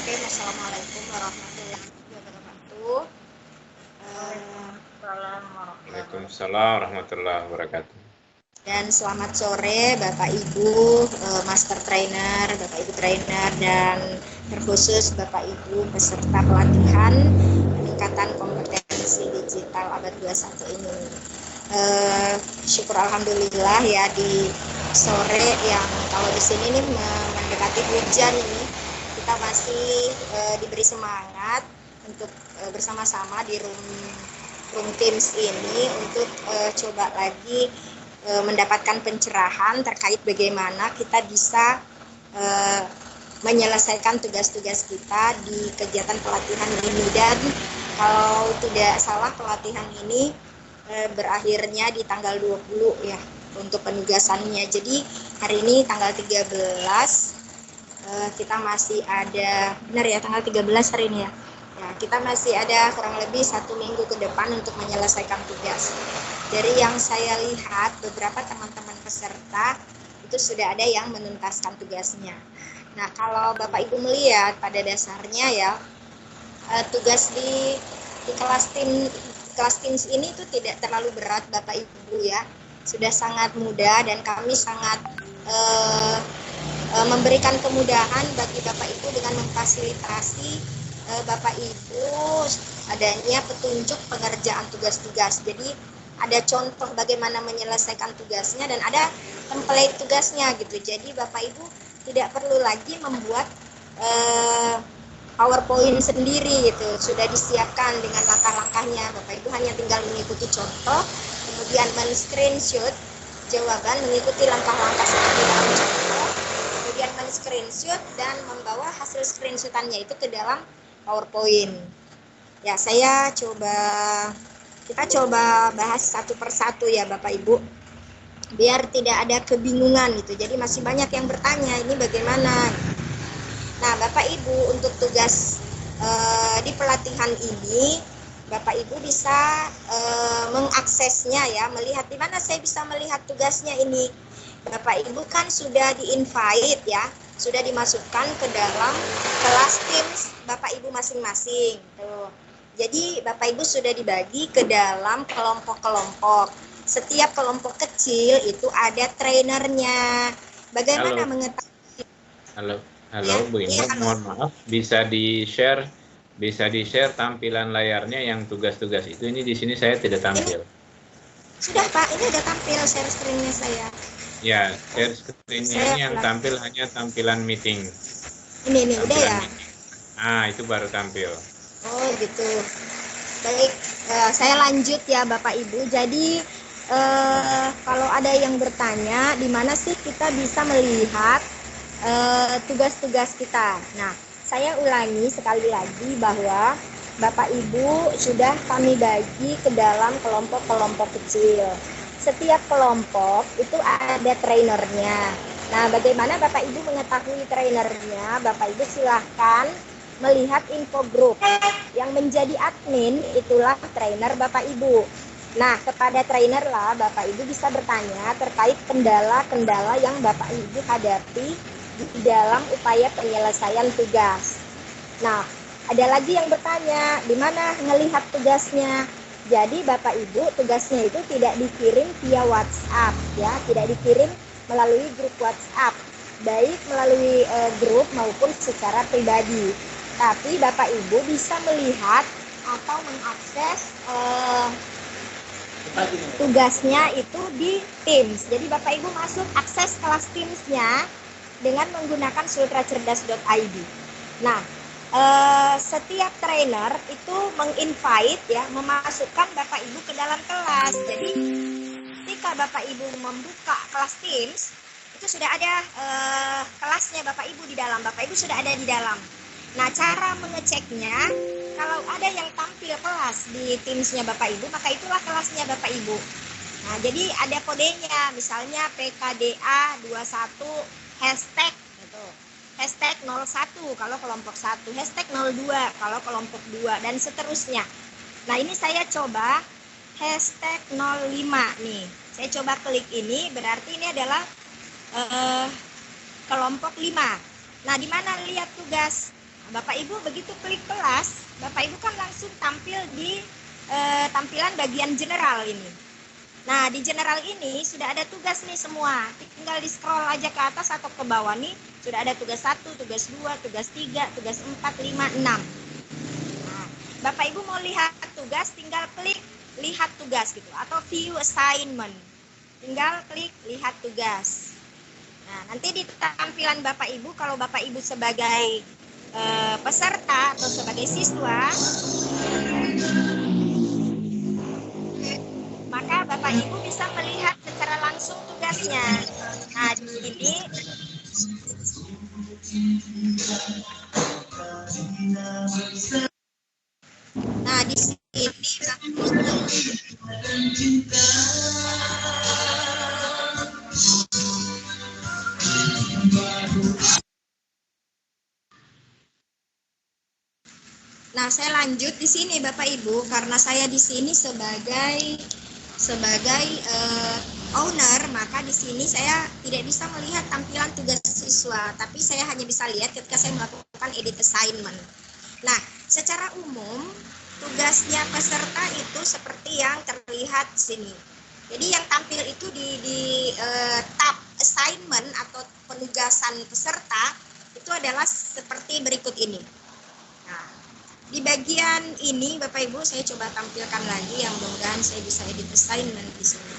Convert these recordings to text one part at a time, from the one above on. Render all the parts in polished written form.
Oke, Assalamualaikum warahmatullahi wabarakatuh. Waalaikumsalam warahmatullahi wabarakatuh. Dan selamat sore Bapak Ibu Master Trainer, Bapak Ibu Trainer, dan terkhusus Bapak Ibu peserta pelatihan peningkatan kompetensi digital abad 21 ini. Syukur alhamdulillah ya, di sore yang kalau di sini nih mendekati hujan ini, kita masih diberi semangat untuk bersama-sama di room Teams ini untuk coba lagi mendapatkan pencerahan terkait bagaimana kita bisa menyelesaikan tugas-tugas kita di kegiatan pelatihan ini. Dan kalau tidak salah pelatihan ini berakhirnya di tanggal 20 ya untuk penugasannya. Jadi hari ini tanggal 13 kita masih ada, benar ya, tanggal 13 hari ini ya. Nah, kita masih ada kurang lebih 1 minggu ke depan untuk menyelesaikan tugas. Dari yang saya lihat, beberapa teman-teman peserta itu sudah ada yang menuntaskan tugasnya. Nah, kalau Bapak Ibu melihat pada dasarnya ya, tugas di kelas Teams ini itu tidak terlalu berat Bapak Ibu ya. Sudah sangat mudah dan kami sangat memberikan kemudahan bagi Bapak Ibu dengan memfasilitasi Bapak Ibu adanya petunjuk pengerjaan tugas-tugas. Jadi ada contoh bagaimana menyelesaikan tugasnya dan ada template tugasnya gitu. Jadi Bapak Ibu tidak perlu lagi membuat PowerPoint sendiri gitu. Sudah disiapkan dengan langkah-langkahnya. Bapak Ibu hanya tinggal mengikuti contoh, kemudian men-screenshot jawaban mengikuti langkah-langkah seperti dalam contoh, kemudian men-screenshot dan membawa hasil screenshotannya itu ke dalam PowerPoint. Ya, kita coba bahas satu persatu ya Bapak Ibu, biar tidak ada kebingungan gitu. Jadi masih banyak yang bertanya ini bagaimana. Nah Bapak Ibu, untuk tugas di pelatihan ini Bapak Ibu bisa mengaksesnya ya, melihat di mana saya bisa melihat tugasnya ini. Bapak Ibu kan sudah di-invite ya, sudah dimasukkan ke dalam kelas Teams Bapak Ibu masing-masing. Tuh. Jadi Bapak Ibu sudah dibagi ke dalam kelompok-kelompok. Setiap kelompok kecil itu ada trainernya. Bagaimana mengetahui? Halo ya? Bu Indah, ya, mohon maaf, bisa di-share tampilan layarnya yang tugas-tugas itu. Ini di sini saya tidak tampil. Sudah Pak, ini udah tampil share screen-nya saya. Ya, share screen-nya ini yang tampil hanya tampilan meeting. Ini udah ya? Ah, itu baru tampil. Oh gitu. Baik, saya lanjut ya Bapak Ibu. Jadi kalau ada yang bertanya, di mana sih kita bisa melihat tugas-tugas kita. Nah, saya ulangi sekali lagi bahwa Bapak Ibu sudah kami bagi ke dalam kelompok-kelompok kecil. Setiap kelompok itu ada trainernya. Nah, bagaimana Bapak Ibu mengetahui trainernya? Bapak Ibu silahkan melihat info grup. Yang menjadi admin itulah trainer Bapak Ibu. Nah, kepada trainer lah Bapak Ibu bisa bertanya terkait kendala-kendala yang Bapak Ibu hadapi di dalam upaya penyelesaian tugas. Nah, ada lagi yang bertanya, di mana melihat tugasnya? Jadi Bapak Ibu tugasnya itu tidak dikirim via WhatsApp ya, tidak dikirim melalui grup WhatsApp, baik melalui grup maupun secara pribadi. Tapi Bapak Ibu bisa melihat atau mengakses tugasnya itu di Teams. Jadi Bapak Ibu masuk akses kelas Teams-nya dengan menggunakan sultracerdas.id. Nah, setiap trainer itu menginvite ya, memasukkan Bapak Ibu ke dalam kelas. Jadi ketika Bapak Ibu membuka kelas Teams, itu sudah ada kelasnya Bapak Ibu di dalam. Bapak Ibu sudah ada di dalam. Nah, cara mengeceknya, kalau ada yang tampil kelas di Teams-nya Bapak Ibu, maka itulah kelasnya Bapak Ibu. Nah, jadi ada kodenya, misalnya PKDA 21 hashtag gitu. Hashtag 01 kalau kelompok 1, hashtag 02 kalau kelompok 2, dan seterusnya. Nah, ini saya coba hashtag 05 nih. Saya coba klik ini, berarti ini adalah kelompok 5. Nah, di mana lihat tugas? Bapak Ibu begitu klik kelas, Bapak Ibu kan langsung tampil di tampilan bagian general ini. Nah, di general ini sudah ada tugas nih semua. Tinggal di scroll aja ke atas atau ke bawah nih, sudah ada tugas 1, tugas 2, tugas 3, tugas 4, 5, 6. Nah, Bapak Ibu mau lihat tugas, tinggal klik lihat tugas gitu, atau view assignment. Tinggal klik lihat tugas. Nah, nanti di tampilan Bapak Ibu, kalau Bapak Ibu sebagai peserta atau sebagai siswa, maka Bapak Ibu bisa melihat secara langsung tugasnya. Nah, di sini Nah, saya lanjut di sini Bapak Ibu, karena saya di sini sebagai owner, maka di sini saya tidak bisa melihat tampilan tugas siswa, tapi saya hanya bisa lihat ketika saya melakukan edit assignment. Nah, secara umum tugasnya peserta itu seperti yang terlihat sini. Jadi yang tampil itu di tab assignment atau penugasan peserta itu adalah seperti berikut ini. Nah, di bagian ini Bapak Ibu saya coba tampilkan lagi, yang mudah-mudahan saya bisa edit assignment di sini.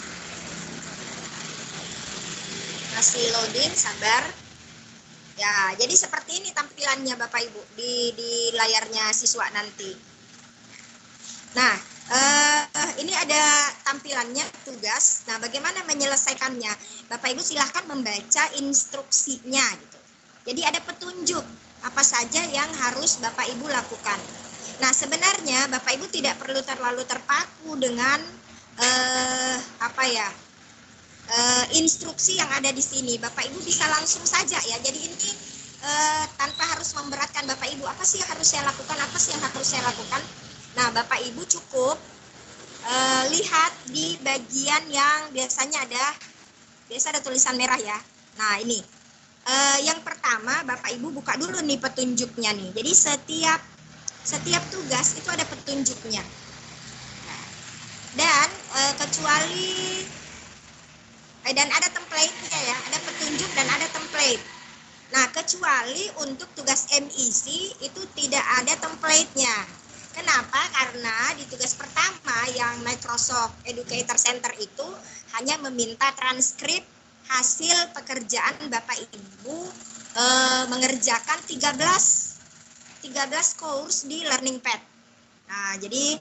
Masih loading, sabar. Ya, jadi seperti ini tampilannya Bapak Ibu di layarnya siswa nanti. Nah, ini ada tampilannya tugas. Nah, bagaimana menyelesaikannya? Bapak Ibu silahkan membaca instruksinya gitu. Jadi ada petunjuk apa saja yang harus Bapak Ibu lakukan. Nah, sebenarnya Bapak Ibu tidak perlu terlalu terpaku dengan instruksi yang ada di sini. Bapak Ibu bisa langsung saja ya. Jadi ini tanpa harus memberatkan Bapak Ibu. Apa sih yang harus saya lakukan? Apa sih yang harus saya lakukan? Nah, Bapak Ibu cukup lihat di bagian yang biasanya ada tulisan merah ya. Nah, ini yang pertama Bapak Ibu buka dulu nih petunjuknya nih. Jadi setiap tugas itu ada petunjuknya. Dan dan ada template-nya ya, ada petunjuk dan ada template. Nah, kecuali untuk tugas MEC itu tidak ada template-nya. Kenapa? Karena di tugas pertama yang Microsoft Educator Center itu hanya meminta transkrip hasil pekerjaan Bapak Ibu mengerjakan 13 course di Learning Pad. Nah, jadi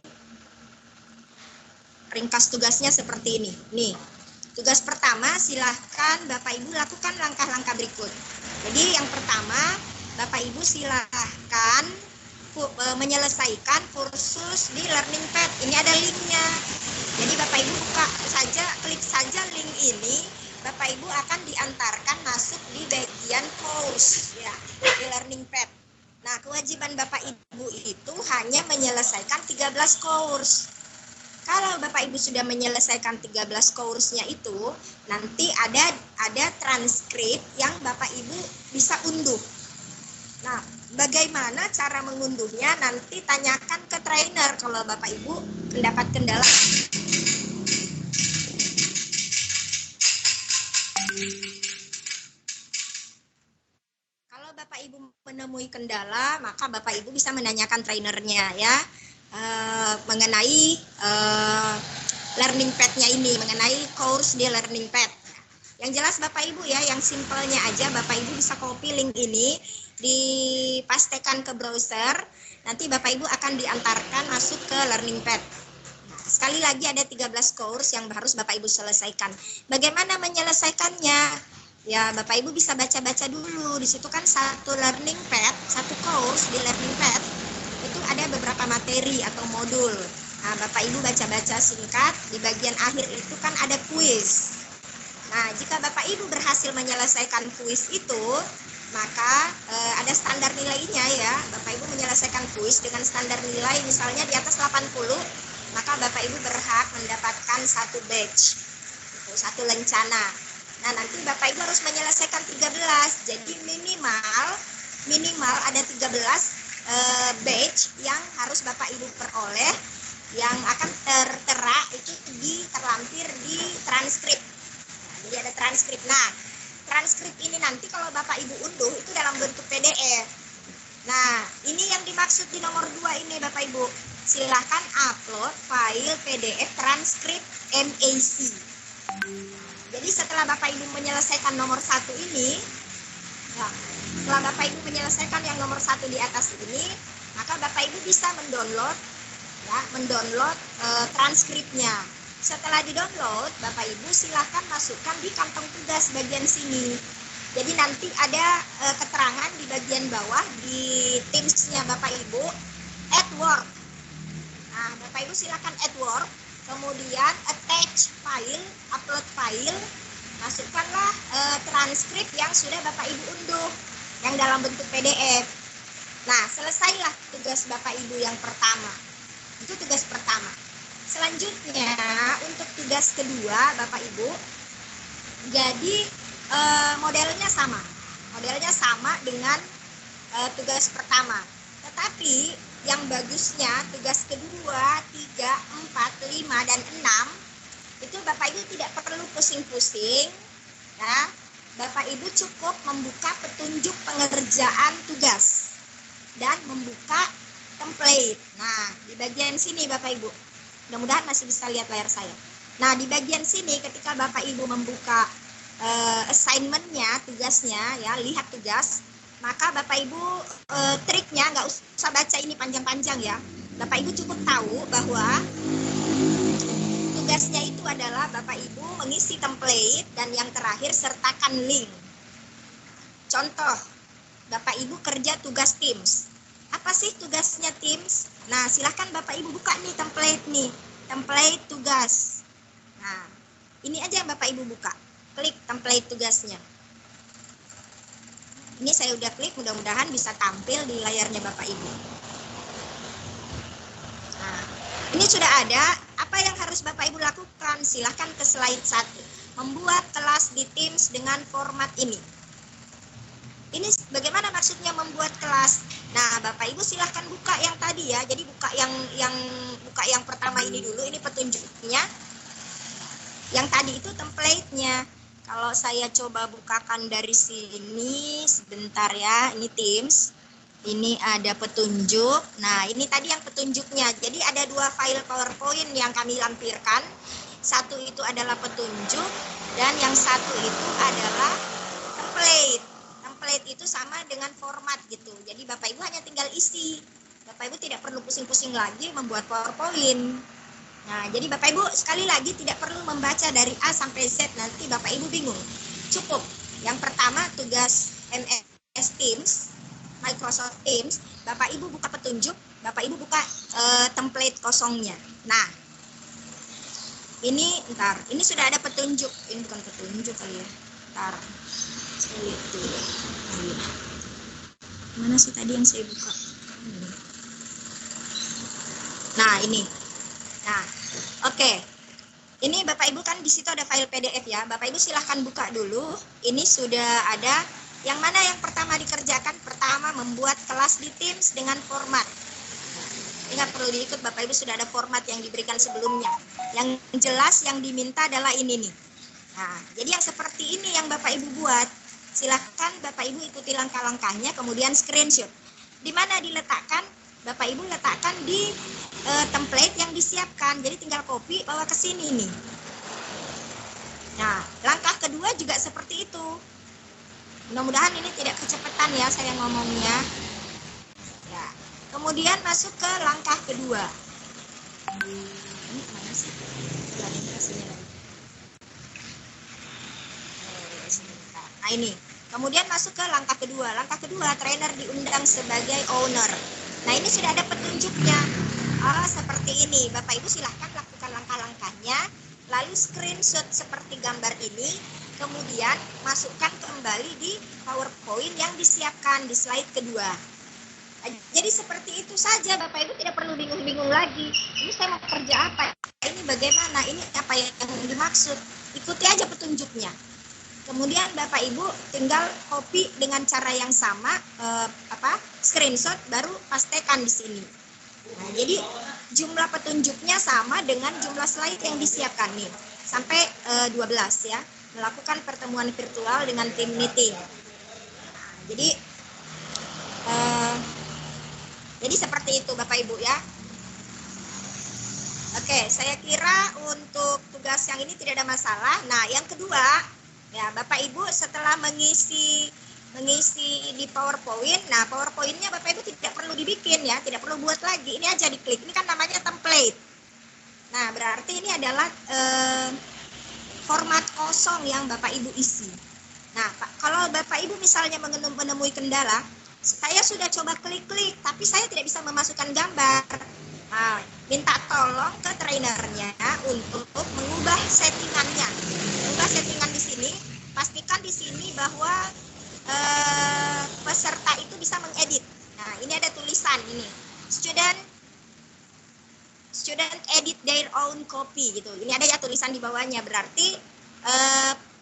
ringkas tugasnya seperti ini. Nih, tugas pertama silahkan Bapak Ibu lakukan langkah-langkah berikut. Jadi yang pertama, Bapak Ibu silahkan menyelesaikan kursus di Learning Pad. Ini ada linknya. Jadi Bapak Ibu klik saja link ini, Bapak Ibu akan diantarkan masuk di bagian course ya, di Learning Pad. Nah, kewajiban Bapak Ibu itu hanya menyelesaikan 13 course. Kalau Bapak Ibu sudah menyelesaikan 13 course-nya itu, nanti ada transkrip yang Bapak Ibu bisa unduh. Nah, bagaimana cara mengunduhnya? Nanti tanyakan ke trainer kalau Bapak Ibu mendapat kendala. Kalau Bapak Ibu menemui kendala, maka Bapak Ibu bisa menanyakan trainernya ya, mengenai Learning Pad-nya ini, mengenai course di Learning Pad. Yang jelas Bapak Ibu ya, yang simpelnya aja Bapak Ibu bisa copy link ini, dipastekan ke browser, nanti Bapak Ibu akan diantarkan masuk ke Learning Pad. Nah, sekali lagi ada 13 course yang harus Bapak Ibu selesaikan. Bagaimana menyelesaikannya? Ya, Bapak Ibu bisa baca-baca dulu. Di situ kan satu Learning Pad, satu course di Learning Pad itu ada beberapa materi atau modul. Nah, Bapak Ibu baca-baca singkat, di bagian akhir itu kan ada kuis. Nah, jika Bapak Ibu berhasil menyelesaikan kuis itu, maka ada standar nilainya ya. Bapak Ibu menyelesaikan kuis dengan standar nilai misalnya di atas 80, maka Bapak Ibu berhak mendapatkan satu badge, satu lencana. Nah, nanti Bapak Ibu harus menyelesaikan 13. Jadi minimal ada 13 badge yang harus Bapak Ibu peroleh yang akan tertera itu terlampir di transkrip. Nah, jadi ada transkrip. Nah, transkrip ini nanti kalau Bapak Ibu unduh itu dalam bentuk PDF. Nah, ini yang dimaksud di nomor 2 ini Bapak Ibu. Silahkan upload file PDF transkrip MAC. Jadi setelah Bapak Ibu menyelesaikan nomor 1 ini, ya, setelah Bapak Ibu menyelesaikan yang nomor 1 di atas ini, maka Bapak Ibu bisa mendownload transkripnya. Setelah di-download, Bapak Ibu silahkan masukkan di kantong tugas bagian sini. Jadi nanti ada keterangan di bagian bawah di Teams-nya Bapak Ibu, add work. Nah, Bapak Ibu silahkan add work, kemudian attach file, upload file, masukkanlah transkrip yang sudah Bapak Ibu unduh, yang dalam bentuk PDF. Nah, selesailah tugas Bapak Ibu yang pertama. Itu tugas pertama. Selanjutnya untuk tugas kedua Bapak Ibu, jadi modelnya sama dengan tugas pertama. Tetapi yang bagusnya tugas kedua, 3, 4, 5, dan 6 itu Bapak Ibu tidak perlu pusing-pusing, ya. Bapak Ibu cukup membuka petunjuk pengerjaan tugas dan membuka template. Nah, di bagian sini Bapak Ibu, mudah-mudahan masih bisa lihat layar saya. Nah, di bagian sini ketika Bapak Ibu membuka assignment-nya, tugasnya, ya, lihat tugas, maka Bapak Ibu triknya nggak usah baca ini panjang-panjang ya. Bapak Ibu cukup tahu bahwa tugasnya itu adalah Bapak Ibu mengisi template dan yang terakhir sertakan link. Contoh, Bapak Ibu kerja tugas Teams. Apa sih tugasnya Teams? Nah, silahkan Bapak Ibu buka nih, template tugas. Nah, ini aja yang Bapak Ibu buka. Klik template tugasnya. Ini saya udah klik, mudah-mudahan bisa tampil di layarnya Bapak Ibu. Nah, ini sudah ada. Apa yang harus Bapak Ibu lakukan? Silahkan ke slide 1. Membuat kelas di Teams dengan format ini. Ini bagaimana maksudnya membuat kelas? Nah, Bapak Ibu silahkan buka yang tadi ya. Jadi buka yang pertama ini dulu. Ini petunjuknya. Yang tadi itu template-nya. Kalau saya coba bukakan dari sini sebentar ya. Ini Teams. Ini ada petunjuk. Nah, ini tadi yang petunjuknya. Jadi ada 2 file PowerPoint yang kami lampirkan. Satu itu adalah petunjuk dan yang satu itu adalah template. Template itu sama dengan format gitu. Jadi Bapak Ibu hanya tinggal isi. Bapak Ibu tidak perlu pusing-pusing lagi membuat PowerPoint. Nah, jadi Bapak Ibu sekali lagi tidak perlu membaca dari A sampai Z, nanti Bapak Ibu bingung. Cukup. Yang pertama tugas MS Teams, Microsoft Teams, Bapak Ibu buka petunjuk, Bapak Ibu buka template kosongnya. Nah, ini sudah ada petunjuk. Ini bukan petunjuk kali ya. Ntar. Itu. Mana sih tadi yang saya buka? Nah, ini. Nah, oke. Ini Bapak Ibu kan di situ ada file PDF ya. Bapak Ibu silahkan buka dulu. Ini sudah ada. Yang mana yang pertama dikerjakan? Pertama, membuat kelas di Teams dengan format. Ingat perlu diikut, Bapak Ibu sudah ada format yang diberikan sebelumnya. Yang jelas yang diminta adalah ini nih. Nah, jadi yang seperti ini yang Bapak Ibu buat. Silahkan Bapak Ibu ikuti langkah-langkahnya, kemudian screenshot. Di mana diletakkan? Bapak Ibu letakkan di template yang disiapkan. Jadi tinggal copy bawa ke sini nih. Nah, langkah kedua juga seperti itu. Mudah-mudahan ini tidak kecepatan ya saya ngomongnya. Ya. Kemudian masuk ke langkah kedua. Ini mana sih? Nah, ini. Kemudian masuk ke langkah kedua. Langkah kedua, trainer diundang sebagai owner. Nah, ini sudah ada petunjuknya. Seperti ini. Bapak Ibu silahkan lakukan langkah-langkahnya. Lalu screenshot seperti gambar ini. Kemudian masukkan kembali di PowerPoint yang disiapkan di slide kedua. Jadi seperti itu saja, Bapak Ibu tidak perlu bingung-bingung lagi. Ini saya mau kerja apa? Ini bagaimana? Ini apa yang dimaksud? Ikuti aja petunjuknya. Kemudian Bapak Ibu tinggal copy dengan cara yang sama screenshot, baru pastekan di sini. Nah, jadi jumlah petunjuknya sama dengan jumlah slide yang disiapkan nih, sampai 12 ya. Melakukan pertemuan virtual dengan tim meeting. Nah, jadi seperti itu Bapak Ibu ya. Oke, saya kira untuk tugas yang ini tidak ada masalah. Nah, yang kedua, ya Bapak Ibu setelah mengisi di PowerPoint, nah PowerPoint-nya Bapak Ibu tidak perlu dibikin ya, tidak perlu buat lagi. Ini aja diklik. Ini kan namanya template. Nah, berarti ini adalah format kosong yang Bapak Ibu isi. Nah, kalau Bapak Ibu misalnya menemui kendala, saya sudah coba klik-klik, tapi saya tidak bisa memasukkan gambar. Nah, minta tolong ke trainernya untuk mengubah settingannya. Mengubah settingan di sini, pastikan di sini bahwa peserta itu bisa mengedit. Nah, ini ada tulisan ini. Student edit their own copy gitu. Ini ada ya tulisan di bawahnya, berarti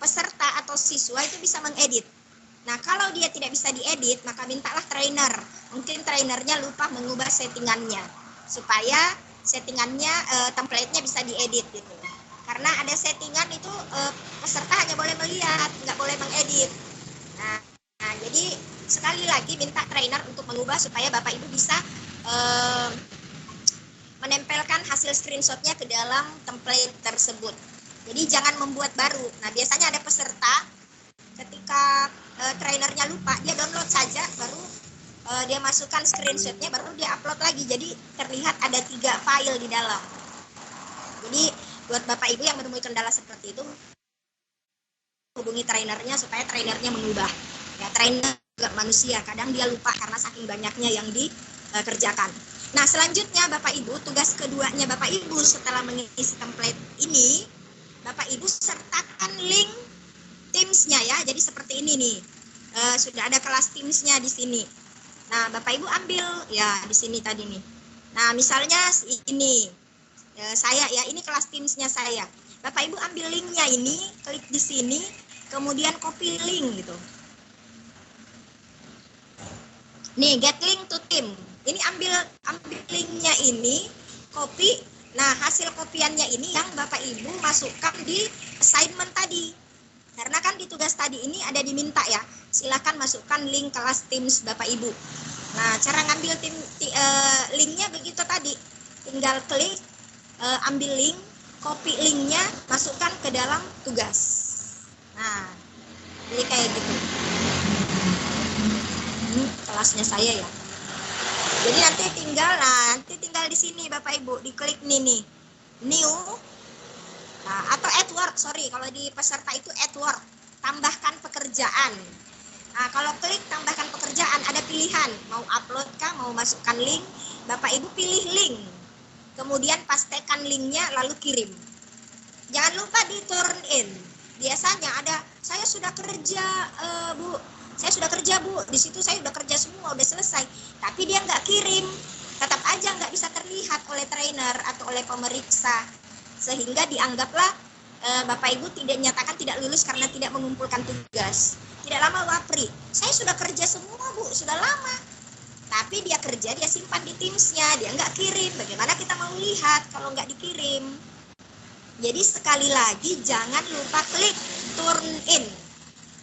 peserta atau siswa itu bisa mengedit. Nah, kalau dia tidak bisa diedit, maka mintalah trainer. Mungkin trainernya lupa mengubah settingannya supaya settingannya template-nya bisa diedit gitu. Karena ada settingan itu peserta hanya boleh melihat, nggak boleh mengedit. Nah, jadi sekali lagi minta trainer untuk mengubah supaya Bapak Ibu bisa menempelkan hasil screenshotnya ke dalam template tersebut. Jadi jangan membuat baru. Nah, biasanya ada peserta ketika trainernya lupa, dia download saja, baru dia masukkan screenshotnya, baru dia upload lagi. Jadi terlihat ada 3 file di dalam. Jadi buat Bapak Ibu yang menemui kendala seperti itu, hubungi trainernya supaya trainernya mengubah. Ya, trainer juga manusia, kadang dia lupa karena saking banyaknya yang dikerjakan. Nah, selanjutnya Bapak Ibu, tugas keduanya Bapak Ibu setelah mengisi template ini, Bapak Ibu sertakan link Teams-nya ya. Jadi seperti ini nih. Sudah ada kelas Teams-nya di sini. Nah, Bapak Ibu ambil ya di sini tadi nih. Nah, misalnya ini saya ya, ini kelas Teams-nya saya. Bapak Ibu ambil link-nya ini, klik di sini, kemudian copy link gitu. Nih, get link to team. Ini ambil link-nya ini, copy. Nah, hasil kopiannya ini yang Bapak Ibu masukkan di assignment tadi. Karena kan di tugas tadi ini ada diminta ya, silakan masukkan link kelas Teams Bapak Ibu. Nah, cara ngambil linknya begitu tadi. Tinggal klik, ambil link, copy linknya, masukkan ke dalam tugas. Nah, jadi kayak gitu. Ini kelasnya saya ya. Jadi nanti tinggal di sini Bapak Ibu, diklik nih, new. Nah, atau add work, sorry, kalau di peserta itu add work, tambahkan pekerjaan. Nah, kalau klik tambahkan pekerjaan, ada pilihan, mau upload kah, mau masukkan link, Bapak Ibu pilih link, kemudian pastekan linknya, lalu kirim. Jangan lupa di turn in. Biasanya ada, saya sudah kerja Bu, saya sudah kerja Bu, di situ saya sudah kerja semua, udah selesai, tapi dia nggak kirim, tetap aja nggak bisa terlihat oleh trainer atau oleh pemeriksa, sehingga dianggaplah Bapak Ibu nyatakan tidak lulus karena tidak mengumpulkan tugas. Tidak lama wapri, saya sudah kerja semua Bu, sudah lama, tapi dia kerja, dia simpan di Teams-nya, dia nggak kirim. Bagaimana kita mau lihat kalau nggak dikirim? Jadi sekali lagi jangan lupa klik turn in,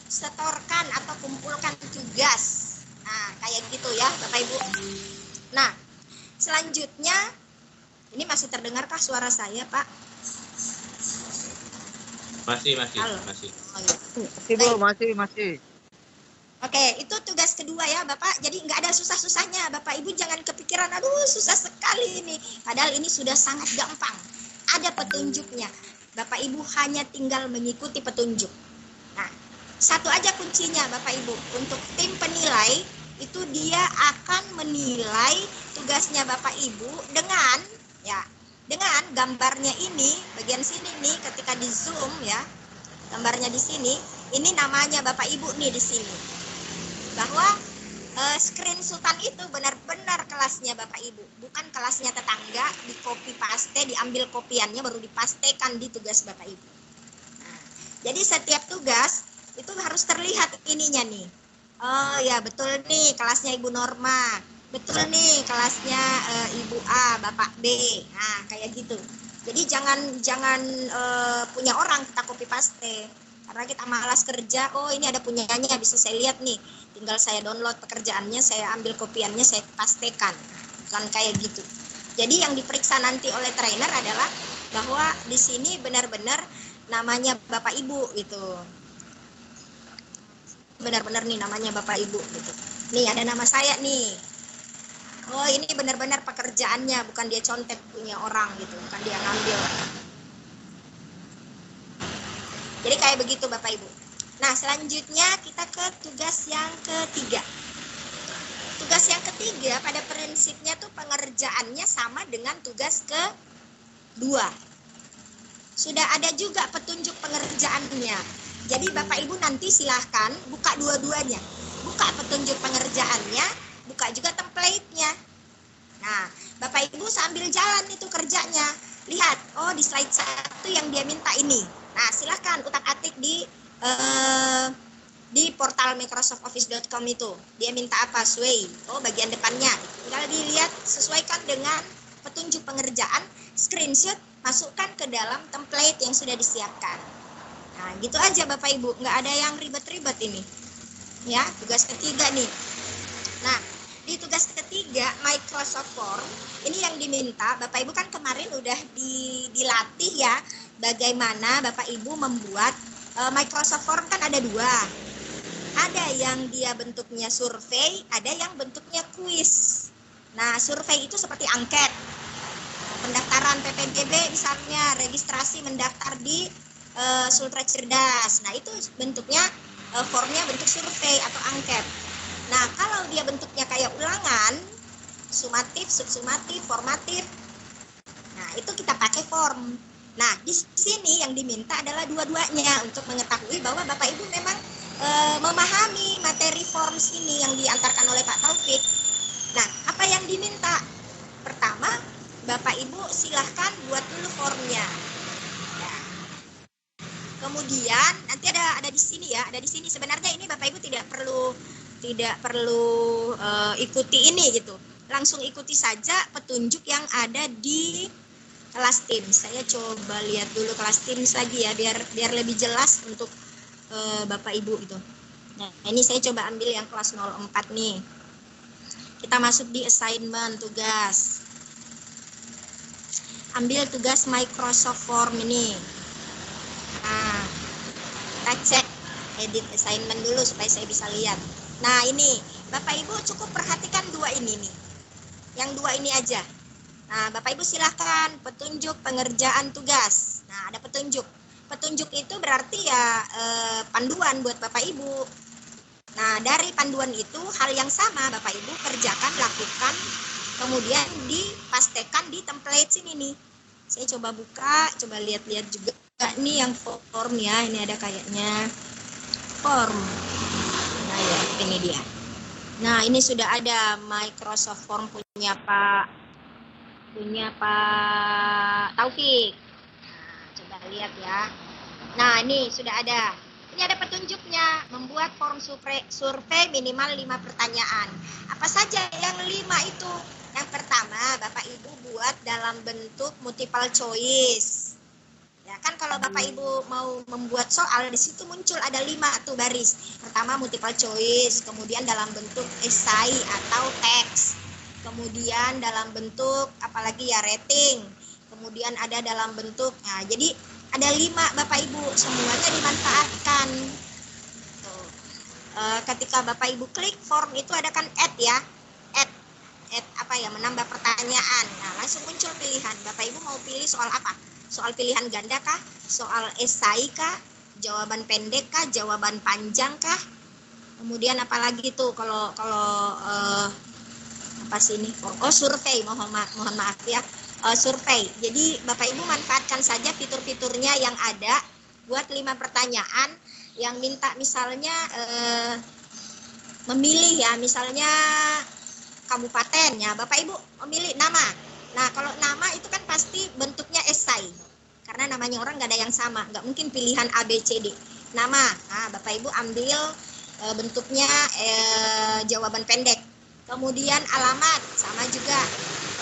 setorkan atau kumpulkan tugas. Nah, kayak gitu ya Bapak Ibu. Nah, selanjutnya, ini masih terdengarkah suara saya Pak? Masih. Halo. Masih. Oh, ya. Masih Bu, masih. Oke, itu tugas kedua ya Bapak. Jadi nggak ada susah-susahnya. Bapak Ibu jangan kepikiran, aduh susah sekali ini. Padahal ini sudah sangat gampang. Ada petunjuknya. Bapak Ibu hanya tinggal mengikuti petunjuk. Nah, satu aja kuncinya Bapak Ibu. Untuk tim penilai, itu dia akan menilai tugasnya Bapak Ibu dengan gambarnya ini, bagian sini nih, ketika di zoom ya, gambarnya di sini, ini namanya Bapak Ibu nih di sini. Bahwa screenshotan itu benar-benar kelasnya Bapak Ibu, bukan kelasnya tetangga, di copy paste, diambil kopiannya baru dipastekan di tugas Bapak Ibu. Nah, jadi setiap tugas itu harus terlihat ininya nih. Oh ya betul nih kelasnya Ibu Norma. Betul nih kelasnya Ibu A, Bapak B. Nah, kayak gitu. Jadi jangan punya orang kita copy paste. Karena kita malas kerja, oh ini ada punyanya bisa saya lihat nih. Tinggal saya download pekerjaannya, saya ambil kopiannya, saya pastekan. Bukan kayak gitu. Jadi yang diperiksa nanti oleh trainer adalah bahwa di sini benar-benar namanya Bapak Ibu gitu. Benar-benar nih namanya Bapak Ibu gitu. Nih ada nama saya nih. Oh ini benar-benar pekerjaannya, bukan dia contek punya orang gitu, bukan dia ngambil. Jadi kayak begitu Bapak Ibu. Nah selanjutnya kita ke tugas yang ketiga. Tugas yang ketiga pada prinsipnya tuh pengerjaannya sama dengan tugas kedua. Sudah ada juga petunjuk pengerjaannya. Jadi Bapak Ibu nanti silahkan buka dua-duanya. Buka petunjuk pengerjaannya, buka juga template-nya. Nah, Bapak Ibu sambil jalan itu kerjanya. Lihat, oh di slide 1 yang dia minta ini. Nah, silahkan utak-atik di portal microsoftoffice.com itu. Dia minta apa? Sway. Oh, bagian depannya. Tinggal dilihat, sesuaikan dengan petunjuk pengerjaan, screenshot, masukkan ke dalam template yang sudah disiapkan. Nah, gitu aja Bapak Ibu. Nggak ada yang ribet-ribet ini. Ya, tugas ketiga nih. Nah, di tugas ketiga Microsoft Form ini yang diminta Bapak Ibu kan kemarin udah dilatih ya bagaimana Bapak Ibu membuat Microsoft Form kan ada dua. Ada yang dia bentuknya survei, ada yang bentuknya kuis. Nah, survei itu seperti angket. Pendaftaran PPDB misalnya registrasi mendaftar di Sultra Cerdas. Nah, itu bentuknya formnya bentuk survei atau angket. Nah, kalau dia bentuknya kayak ulangan, sumatif, subsumatif, formatif, nah itu kita pakai form. Nah, di sini yang diminta adalah dua-duanya untuk mengetahui bahwa Bapak Ibu memang memahami materi forms ini yang diantarkan oleh Pak Taufik. Nah, apa yang diminta? Pertama, Bapak Ibu silahkan buat dulu formnya. Ya. Kemudian nanti ada di sini ya, ada di sini. Sebenarnya ini Bapak Ibu tidak perlu ikuti ini gitu, langsung ikuti saja petunjuk yang ada di kelas Teams. Saya coba lihat dulu kelas Teams lagi ya biar lebih jelas untuk Bapak Ibu gitu. Nah ini saya coba ambil yang kelas 04 nih. Kita masuk di assignment tugas, ambil tugas Microsoft Form ini. Nah kita cek edit assignment dulu supaya saya bisa lihat. Nah ini Bapak Ibu cukup perhatikan dua ini nih, yang dua ini aja. Nah Bapak Ibu silahkan petunjuk pengerjaan tugas. Nah ada petunjuk itu berarti ya panduan buat Bapak Ibu. Nah dari panduan itu hal yang sama Bapak Ibu kerjakan, lakukan, kemudian dipastekan di template sini nih. Saya coba buka, coba lihat-lihat juga nih yang form ya, ini ada kayaknya form. Nah ya, ini dia. Nah ini sudah ada Microsoft Form punya Pak Taufik. Nah, coba lihat ya. Nah ini sudah ada. Ini ada petunjuknya, membuat form survei minimal 5 pertanyaan. Apa saja yang 5 itu? Yang pertama Bapak Ibu buat dalam bentuk multiple choice. Ya kan kalau Bapak Ibu mau membuat soal di situ muncul ada 5 tuh baris. Pertama multiple choice, kemudian dalam bentuk esai atau teks. Kemudian dalam bentuk apalagi ya rating. Kemudian ada dalam bentuk. Nah, jadi ada 5 Bapak Ibu, semuanya dimanfaatkan. Tuh. Ketika Bapak Ibu klik form itu ada kan add ya. Add apa ya, menambah pertanyaan. Nah, langsung muncul pilihan. Bapak Ibu mau pilih soal apa? Soal pilihan ganda kah? Soal esai kah? Jawaban pendek kah? Jawaban panjang kah? Kemudian apalagi tuh kalau apa sih ini? Oh survei, mohon maaf ya. Survei. Jadi Bapak Ibu manfaatkan saja fitur-fiturnya yang ada buat 5 pertanyaan yang minta misalnya memilih ya, misalnya kabupaten ya, Bapak Ibu memilih nama. Nah kalau nama itu kan pasti bentuknya esai, karena namanya orang nggak ada yang sama, nggak mungkin pilihan A, B, C, D. Nama, nah Bapak Ibu ambil bentuknya jawaban pendek. Kemudian alamat sama juga.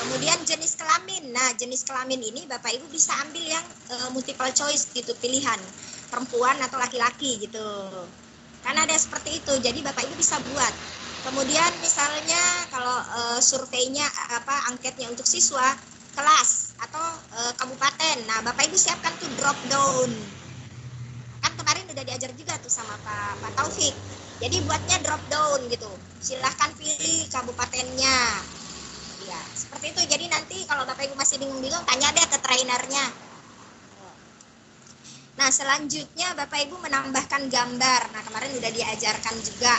Kemudian jenis kelamin. Nah, jenis kelamin ini Bapak Ibu bisa ambil yang multiple choice gitu, pilihan perempuan atau laki-laki gitu. Karena ada seperti itu. Jadi Bapak Ibu bisa buat. Kemudian misalnya kalau surveinya angketnya untuk siswa, kelas atau kabupaten. Nah, Bapak Ibu siapkan tuh drop down. Kan kemarin udah diajar juga tuh sama Pak Taufik. Jadi buatnya drop down gitu. Silahkan pilih kabupatennya. Ya, seperti itu. Jadi nanti kalau Bapak Ibu masih bingung-bingung, tanya deh ke trainernya. Nah, selanjutnya Bapak Ibu menambahkan gambar. Nah, kemarin udah diajarkan juga.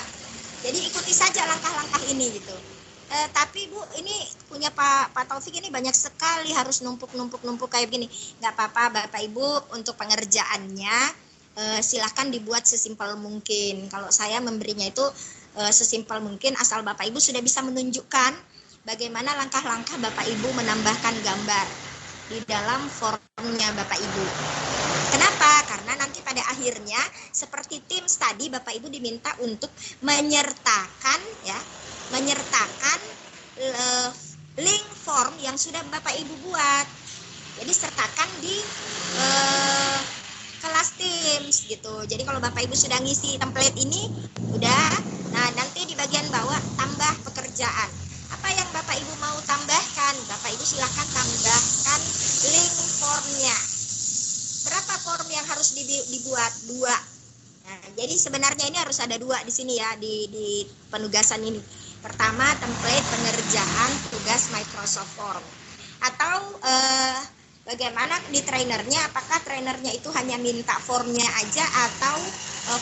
Jadi ikuti saja langkah-langkah ini gitu. Tapi Bu, ini punya Pak Taufik ini banyak sekali, harus numpuk kayak gini. Nggak apa-apa Bapak Ibu, untuk pengerjaannya silahkan dibuat sesimpel mungkin. Kalau saya memberinya itu sesimpel mungkin, asal Bapak Ibu sudah bisa menunjukkan bagaimana langkah-langkah Bapak Ibu menambahkan gambar di dalam formnya Bapak Ibu. Kenapa? Karena nanti pada akhirnya seperti tim tadi Bapak Ibu diminta untuk menyertakan link form yang sudah Bapak Ibu buat. Jadi sertakan di kelas Teams gitu. Jadi kalau Bapak Ibu sudah ngisi template ini, udah. Nah, nanti di bagian bawah tambah pekerjaan. Apa yang Bapak Ibu mau tambahkan? Bapak Ibu silahkan tambahkan link formnya. Berapa form yang harus dibuat? 2. Nah, jadi sebenarnya ini harus ada 2 di sini ya, di penugasan ini. Pertama, template pengerjaan tugas Microsoft Form. Atau bagaimana di trainernya, apakah trainernya itu hanya minta formnya aja atau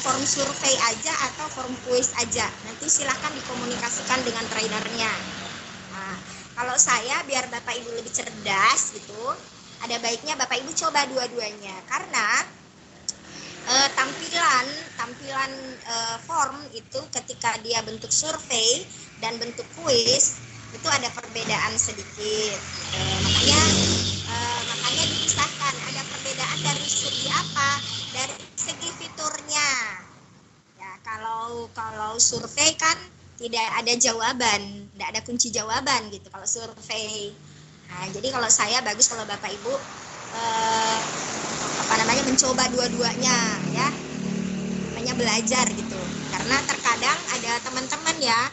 form survei aja atau form quiz aja. Nanti silahkan dikomunikasikan dengan trainernya. Nah, kalau saya biar Bapak Ibu lebih cerdas gitu, ada baiknya Bapak Ibu coba dua-duanya. Karena tampilan form itu ketika dia bentuk survei dan bentuk quiz itu ada perbedaan sedikit. Makanya dipisahkan. Ada perbedaan dari segi apa? Dari segi fiturnya. Ya, kalau survei kan tidak ada jawaban, tidak ada kunci jawaban gitu kalau survei. Nah, jadi kalau saya bagus kalau Bapak Ibu mencoba dua-duanya ya. Namanya belajar gitu. Karena terkadang ada teman-teman ya,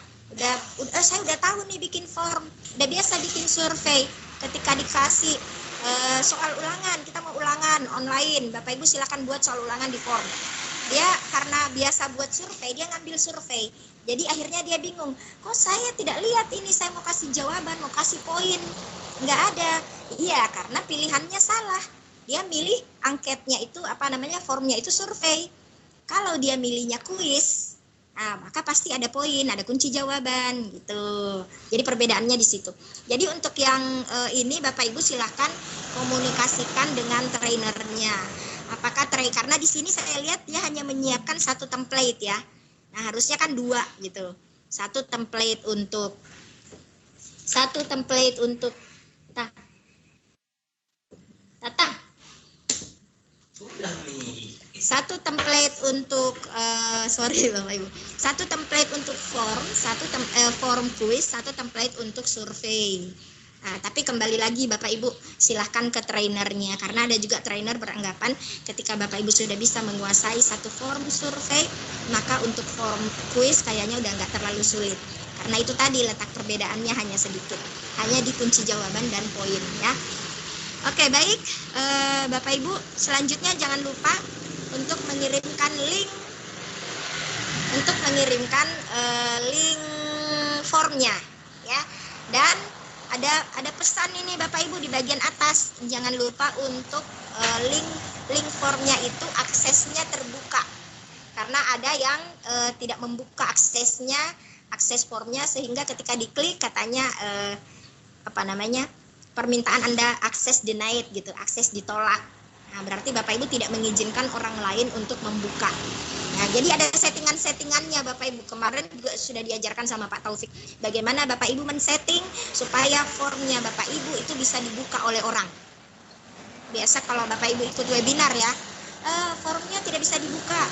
saya udah tahu nih bikin form, udah biasa bikin survei. Ketika dikasih soal ulangan, kita mau ulangan online, Bapak Ibu silakan buat soal ulangan di form. Dia karena biasa buat survei, dia ngambil survei. Jadi akhirnya dia bingung, kok saya tidak lihat ini, saya mau kasih jawaban, mau kasih poin, nggak ada. Iya, karena pilihannya salah. Dia milih angketnya itu formnya itu survei. Kalau dia milihnya kuis, maka pasti ada poin, ada kunci jawaban gitu. Jadi perbedaannya di situ. Jadi untuk yang ini Bapak Ibu silahkan komunikasikan dengan trainernya. Apakah karena di sini saya lihat dia hanya menyiapkan 1 template ya. Nah, harusnya kan 2 gitu. 1 template untuk satu template untuk Bapak Ibu. 1 template untuk form, 1 form quiz, 1 template untuk survei. Nah, tapi kembali lagi Bapak Ibu silahkan ke trainernya, karena ada juga trainer beranggapan ketika Bapak Ibu sudah bisa menguasai 1 form survei, maka untuk form quiz kayaknya udah nggak terlalu sulit. Karena itu tadi letak perbedaannya hanya sedikit, hanya di kunci jawaban dan poin ya. Oke, baik Bapak Ibu, selanjutnya jangan lupa untuk mengirimkan link link formnya ya. Dan ada pesan ini Bapak Ibu di bagian atas, jangan lupa untuk link formnya itu aksesnya terbuka, karena ada yang tidak membuka akses formnya, sehingga ketika diklik katanya permintaan Anda akses denied gitu, akses ditolak. Nah, berarti Bapak Ibu tidak mengizinkan orang lain untuk membuka. Nah, jadi ada settingannya Bapak Ibu. Kemarin juga sudah diajarkan sama Pak Taufik bagaimana Bapak Ibu men-setting supaya formnya Bapak Ibu itu bisa dibuka oleh orang. Biasa kalau Bapak Ibu ikut webinar ya, formnya tidak bisa dibuka,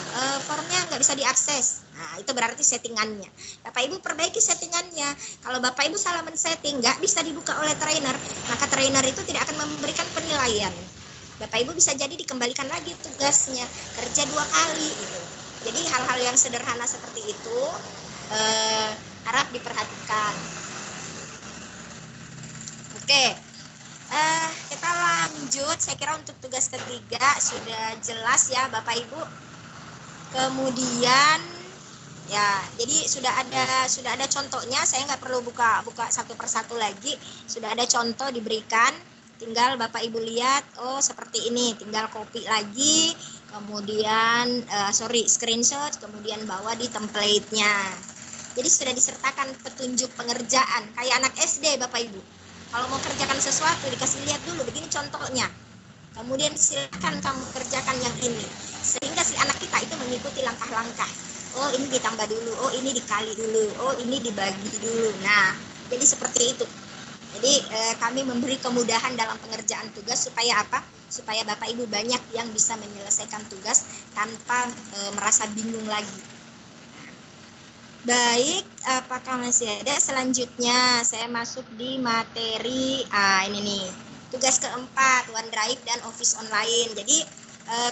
formnya nggak bisa diakses. Nah, itu berarti settingannya. Bapak Ibu perbaiki settingannya. Kalau Bapak Ibu salah men-setting, nggak bisa dibuka oleh trainer, maka trainer itu tidak akan memberikan penilaian. Bapak Ibu bisa jadi dikembalikan lagi tugasnya, kerja 2 kali gitu. Jadi hal-hal yang sederhana seperti itu harap diperhatikan. Oke, kita lanjut. Saya kira untuk tugas ketiga sudah jelas ya Bapak Ibu. Kemudian ya, jadi sudah ada contohnya. Saya nggak perlu buka satu persatu lagi. Sudah ada contoh diberikan. Tinggal Bapak Ibu lihat, oh seperti ini. Tinggal copy lagi, kemudian screenshot, kemudian bawa di template-nya. Jadi sudah disertakan petunjuk pengerjaan kayak anak SD Bapak Ibu. Kalau mau kerjakan sesuatu dikasih lihat dulu, begini contohnya. Kemudian silakan kamu kerjakan yang ini. Sehingga si anak kita itu mengikuti langkah-langkah. Oh ini ditambah dulu, oh ini dikali dulu, oh ini dibagi dulu. Nah, jadi seperti itu. Jadi kami memberi kemudahan dalam pengerjaan tugas supaya apa? Supaya Bapak Ibu banyak yang bisa menyelesaikan tugas tanpa merasa bingung lagi. Baik, apakah masih ada? Selanjutnya saya masuk di materi ini nih. Tugas keempat, OneDrive dan Office Online. Jadi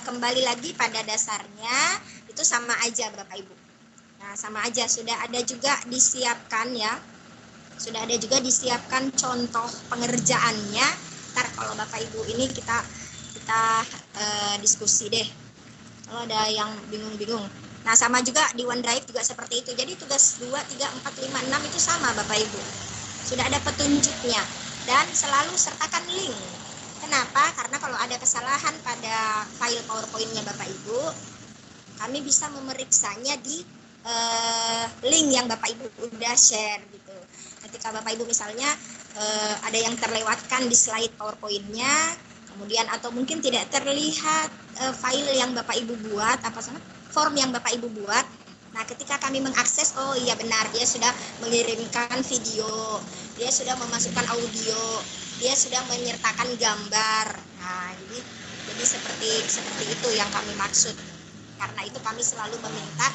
kembali lagi pada dasarnya itu sama aja Bapak Ibu. Nah, sama aja, sudah ada juga disiapkan ya. Sudah ada juga disiapkan contoh pengerjaannya. Ntar kalau Bapak Ibu ini kita diskusi deh. Kalau ada yang bingung-bingung. Nah, sama juga di OneDrive juga seperti itu. Jadi tugas 2, 3, 4, 5, 6 itu sama Bapak Ibu. Sudah ada petunjuknya. Dan selalu sertakan link. Kenapa? Karena kalau ada kesalahan pada file PowerPoint-nya Bapak Ibu, kami bisa memeriksanya di link yang Bapak Ibu udah share gitu. Ketika Bapak Ibu misalnya ada yang terlewatkan di slide PowerPoint-nya, kemudian atau mungkin tidak terlihat file yang Bapak Ibu buat, form yang Bapak Ibu buat. Nah, ketika kami mengakses, oh iya benar, dia sudah mengirimkan video, dia sudah memasukkan audio, dia sudah menyertakan gambar. Nah, jadi seperti itu yang kami maksud. Karena itu kami selalu meminta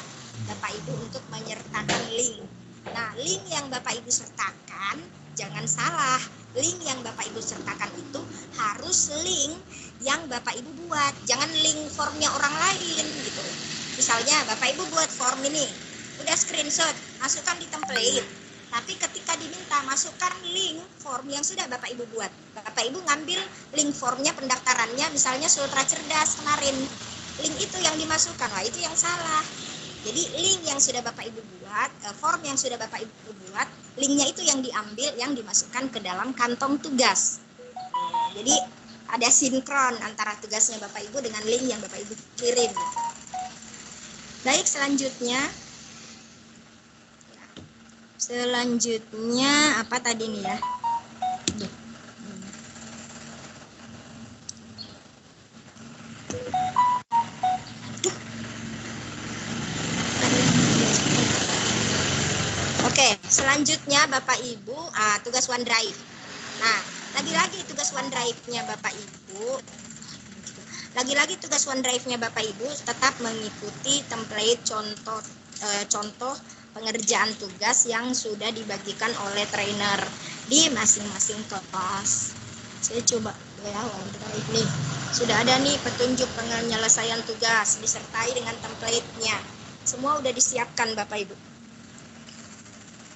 Bapak Ibu untuk menyertakan link. Nah, link yang Bapak Ibu sertakan, jangan salah, link yang Bapak Ibu sertakan itu harus link yang Bapak Ibu buat. Jangan link formnya orang lain gitu. Misalnya Bapak Ibu buat form ini, udah screenshot, masukkan di template. Tapi ketika diminta masukkan link form yang sudah Bapak Ibu buat, Bapak Ibu ngambil link formnya pendaftarannya, misalnya Sultra Cerdas kemarin, link itu yang dimasukkan, wah itu yang salah. Jadi link yang sudah Bapak Ibu buat, form yang sudah Bapak Ibu buat, linknya itu yang diambil, yang dimasukkan ke dalam kantong tugas. Jadi ada sinkron antara tugasnya Bapak Ibu dengan link yang Bapak Ibu kirim. Baik, selanjutnya apa tadi nih ya? Oke, selanjutnya Bapak Ibu tugas OneDrive. Nah, lagi-lagi tugas OneDrive-nya Bapak Ibu. Lagi-lagi tugas OneDrive-nya Bapak Ibu tetap mengikuti template contoh pengerjaan tugas yang sudah dibagikan oleh trainer di masing-masing kelas. Saya coba ya OneDrive nih. Sudah ada nih petunjuk penyelesaian tugas disertai dengan template-nya. Semua udah disiapkan Bapak Ibu.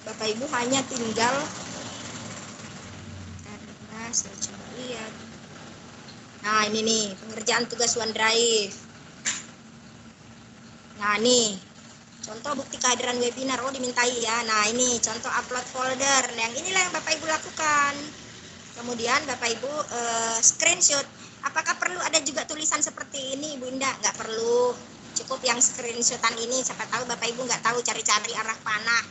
Bapak Ibu hanya tinggal, karena saya coba lihat. Nah, ini nih pengerjaan tugas OneDrive. Nah, nih contoh bukti kehadiran webinar, oh dimintai ya. Nah, ini contoh upload folder. Yang inilah yang Bapak Ibu lakukan. Kemudian Bapak Ibu screenshot. Apakah perlu ada juga tulisan seperti ini, Bu Indah? Nggak perlu. Cukup yang screenshotan ini. Siapa tahu Bapak Ibu nggak tahu cari-cari arah panah.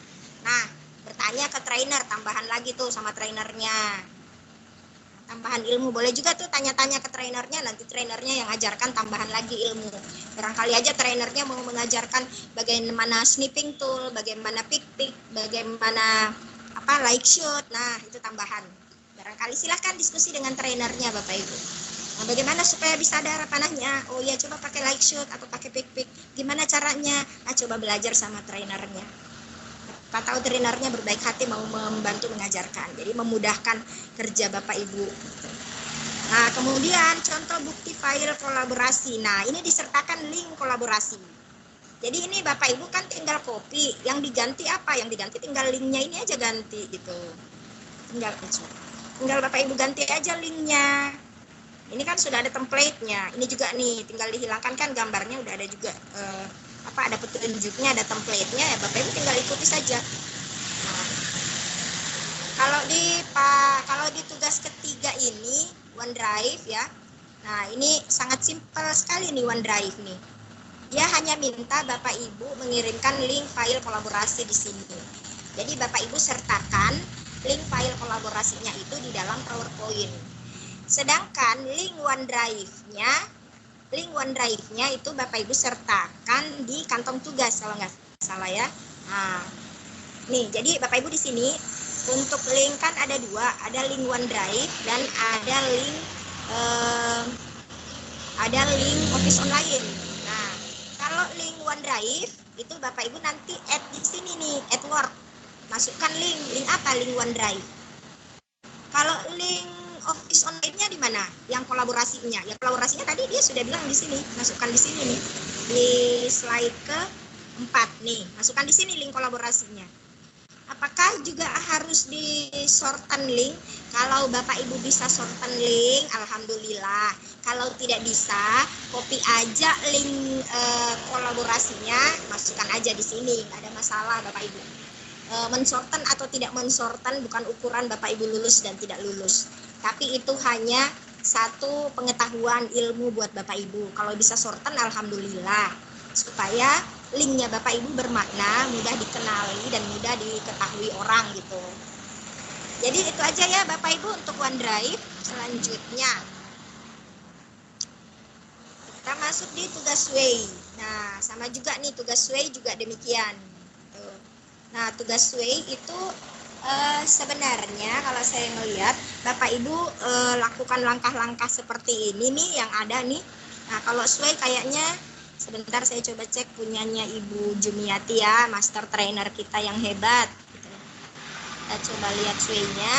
Nah, bertanya ke trainer, tambahan lagi tuh sama trainernya. Tambahan ilmu, boleh juga tuh tanya-tanya ke trainernya, nanti trainernya yang ajarkan tambahan lagi ilmu. Barangkali aja trainernya mau mengajarkan bagaimana snipping tool, bagaimana pick, bagaimana like shoot. Nah, itu tambahan. Barangkali silahkan diskusi dengan trainernya Bapak Ibu. Nah, bagaimana supaya bisa ada arah panahnya? Oh ya, coba pakai light shoot atau pakai pick. Gimana caranya? Nah, coba belajar sama trainernya. Pak tahu trainernya berbaik hati mau membantu mengajarkan. Jadi memudahkan kerja Bapak Ibu. Nah, kemudian contoh bukti file kolaborasi. Nah, ini disertakan link kolaborasi. Jadi ini Bapak Ibu kan tinggal copy. Yang diganti apa? Yang diganti tinggal linknya ini aja ganti gitu. Tinggal Bapak Ibu ganti aja linknya. Ini kan sudah ada template-nya. Ini juga nih, tinggal dihilangkan kan gambarnya udah ada juga ada petunjuknya, ada template-nya ya Bapak Ibu tinggal ikuti saja. Nah, kalau di tugas ketiga ini OneDrive ya. Nah, ini sangat simpel sekali nih OneDrive nih. Dia hanya minta Bapak Ibu mengirimkan link file kolaborasi di sini. Jadi Bapak Ibu sertakan link file kolaborasinya itu di dalam PowerPoint. Sedangkan link OneDrive-nya itu Bapak Ibu sertakan di kantong tugas kalau nggak salah ya. Nah, nih jadi Bapak Ibu di sini untuk link kan ada dua, ada link OneDrive dan ada link Office Online. Nah, kalau link OneDrive itu Bapak Ibu nanti add di sini nih, add Word. Masukkan link apa? Link OneDrive. Kalau link Office Online-nya di mana? Yang kolaborasinya. Ya kolaborasinya tadi dia sudah bilang di sini. Masukkan di sini nih. Di slide ke-4 nih. Masukkan di sini link kolaborasinya. Apakah juga harus di sortan link? Kalau Bapak Ibu bisa sortan link, alhamdulillah. Kalau tidak bisa, copy aja link kolaborasinya, masukkan aja di sini. Nggak ada masalah Bapak Ibu. Mensortan atau tidak mensortan bukan ukuran Bapak Ibu lulus dan tidak lulus. Tapi itu hanya satu pengetahuan ilmu buat Bapak Ibu. Kalau bisa sortan alhamdulillah. Supaya linknya Bapak Ibu bermakna, mudah dikenali dan mudah diketahui orang gitu. Jadi itu aja ya Bapak Ibu untuk OneDrive. Selanjutnya kita masuk di tugas Way. Nah, sama juga nih tugas Way juga demikian. Nah, tugas Way itu sebenarnya kalau saya melihat Bapak Ibu lakukan langkah-langkah seperti ini nih yang ada nih. Nah, kalau Sway kayaknya sebentar saya coba cek punyanya Ibu Jumiati ya, master trainer kita yang hebat. Kita coba lihat Sway-nya,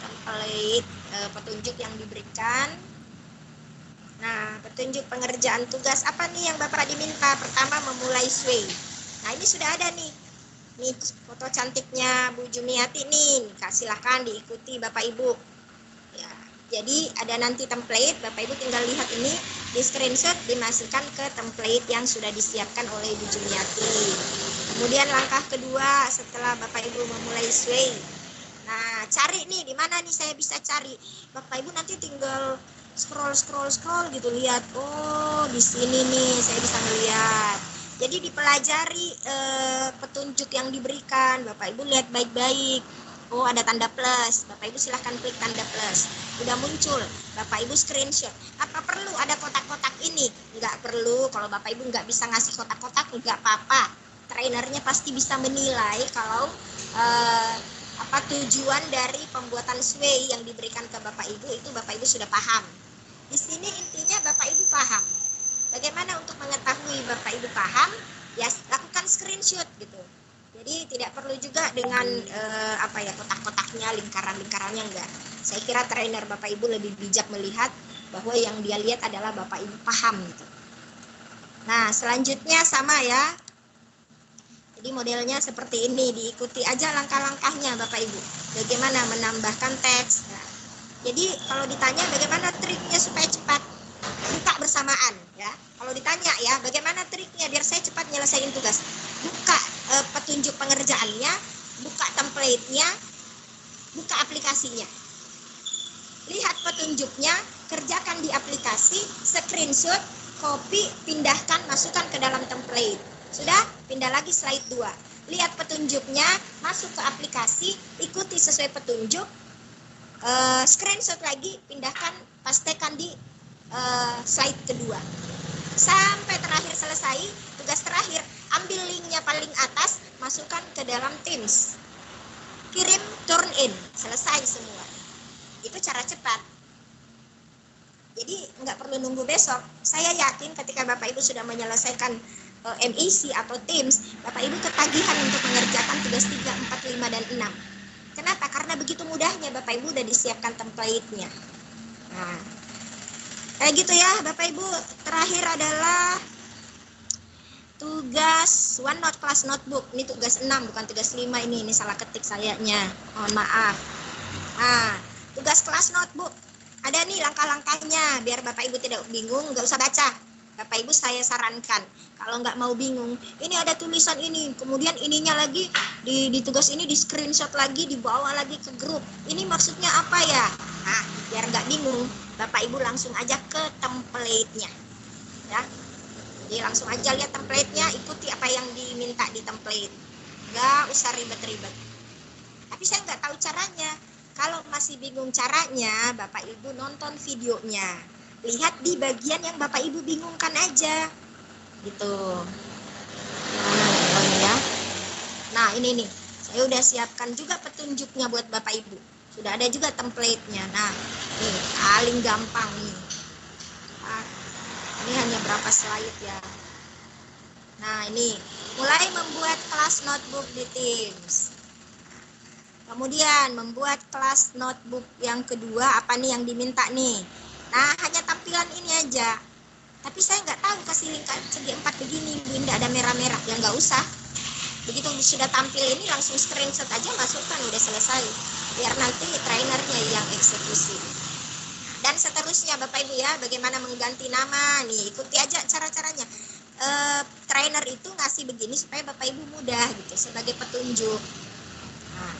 template petunjuk yang diberikan. Nah, petunjuk pengerjaan tugas apa nih yang Bapak diminta? Pertama memulai Sway. Nah, ini sudah ada nih. Nih foto cantiknya Bu Jumiati nih, silahkan diikuti Bapak Ibu. Ya, jadi ada nanti template, Bapak Ibu tinggal lihat ini, di screenshot dimasukkan ke template yang sudah disiapkan oleh Bu Jumiati. Kemudian langkah kedua setelah Bapak Ibu memulai Sway. Nah, cari nih di mana nih saya bisa cari. Bapak Ibu nanti tinggal scroll gitu lihat. Oh, di sini nih saya bisa melihat. Jadi dipelajari petunjuk yang diberikan, Bapak Ibu lihat baik-baik. Oh, ada tanda plus, Bapak Ibu silahkan klik tanda plus. Udah muncul, Bapak Ibu screenshot. Apa perlu ada kotak-kotak ini? Nggak perlu, kalau Bapak Ibu nggak bisa ngasih kotak-kotak, nggak apa-apa. Trainernya pasti bisa menilai kalau tujuan dari pembuatan Sway yang diberikan ke Bapak Ibu itu Bapak Ibu sudah paham. Di sini intinya Bapak Ibu paham. Bagaimana untuk mengetahui Bapak Ibu paham? Ya lakukan screenshot gitu. Jadi tidak perlu juga dengan kotak-kotaknya, lingkaran-lingkarannya enggak. Saya kira trainer Bapak Ibu lebih bijak melihat bahwa yang dia lihat adalah Bapak Ibu paham gitu. Nah, selanjutnya sama ya. Jadi modelnya seperti ini, diikuti aja langkah-langkahnya Bapak Ibu. Bagaimana menambahkan teks. Nah, jadi kalau ditanya bagaimana triknya supaya cepat, buka bersamaan ya. Kalau ditanya ya, bagaimana triknya biar saya cepat nyelesain tugas? Buka petunjuk pengerjaannya, buka template-nya, buka aplikasinya. Lihat petunjuknya, kerjakan di aplikasi, screenshot, copy, pindahkan, masukkan ke dalam template. Sudah? Pindah lagi slide 2. Lihat petunjuknya, masuk ke aplikasi, ikuti sesuai petunjuk, screenshot lagi, pindahkan, pastekan di slide kedua. Sampai terakhir selesai, tugas terakhir, ambil linknya paling atas, masukkan ke dalam Teams. Kirim, turn in, selesai semua. Itu cara cepat. Jadi nggak perlu nunggu besok. Saya yakin ketika Bapak Ibu sudah menyelesaikan MEC atau Teams, Bapak Ibu ketagihan untuk mengerjakan tugas 3, 4, 5, dan 6. Kenapa? Karena begitu mudahnya Bapak Ibu udah disiapkan template-nya. Nah, kayak gitu ya Bapak Ibu. Terakhir adalah tugas OneNote Class Notebook. Ini tugas 6 bukan tugas 5 ini salah ketik sayanya. Mohon maaf. Nah, tugas kelas notebook. Ada nih langkah-langkahnya biar Bapak Ibu tidak bingung, nggak usah baca. Bapak Ibu saya sarankan kalau nggak mau bingung, ini ada tulisan ini, kemudian ininya lagi di tugas ini di screenshot lagi, dibawa lagi ke grup. Ini maksudnya apa ya? Nah, biar nggak bingung, Bapak Ibu langsung aja ke template-nya. Ya. Jadi langsung aja lihat template-nya, ikuti apa yang diminta di template. Nggak usah ribet-ribet. Tapi saya nggak tahu caranya. Kalau masih bingung caranya, Bapak Ibu nonton videonya. Lihat di bagian yang Bapak Ibu bingungkan aja. Gitu. Ya. Nah, ini nih. Saya udah siapkan juga petunjuknya buat Bapak Ibu. Sudah ada juga template-nya. Nah, nih paling gampang nih. Nah, ini hanya berapa slide ya. Nah, ini mulai membuat kelas notebook di Teams. Kemudian membuat kelas notebook yang kedua, apa nih yang diminta nih? Nah, hanya tampilan ini aja. Tapi saya nggak tahu kasih link segi 4 begini, Bu Indah ada merah-merah. Ya nggak usah. Begitu sudah tampil ini langsung screenshot aja, masukkan, udah selesai. Biar nanti trainernya yang eksekusi. Dan seterusnya Bapak Ibu ya, bagaimana mengganti nama nih, ikuti aja cara-caranya. Trainer itu ngasih begini supaya Bapak Ibu mudah gitu, sebagai petunjuk. Nah,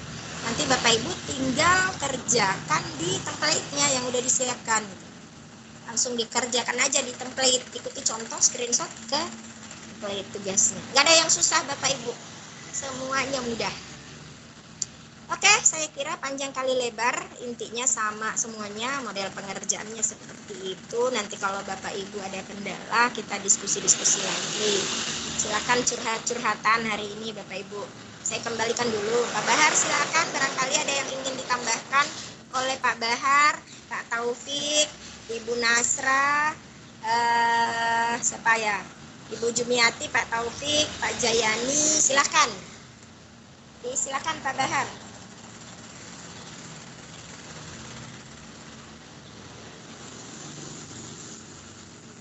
nanti Bapak Ibu tinggal kerjakan di template-nya yang udah disiapkan. Langsung dikerjakan aja di template, ikuti contoh screenshot ke template tugasnya. Gak ada yang susah Bapak Ibu, semuanya mudah. Oke, saya kira panjang kali lebar, intinya sama semuanya, model pengerjaannya seperti itu. Nanti kalau Bapak Ibu ada kendala, kita diskusi-diskusi lagi. Silakan curhat-curhatan hari ini Bapak Ibu. Saya kembalikan dulu. Pak Bahar silakan, barangkali ada yang ingin ditambahkan oleh Pak Bahar, Pak Taufik, Ibu Nasra, siapa ya? Ibu Jumiati, Pak Taufik, Pak Jayani, silakan. Silakan Pak Bahar.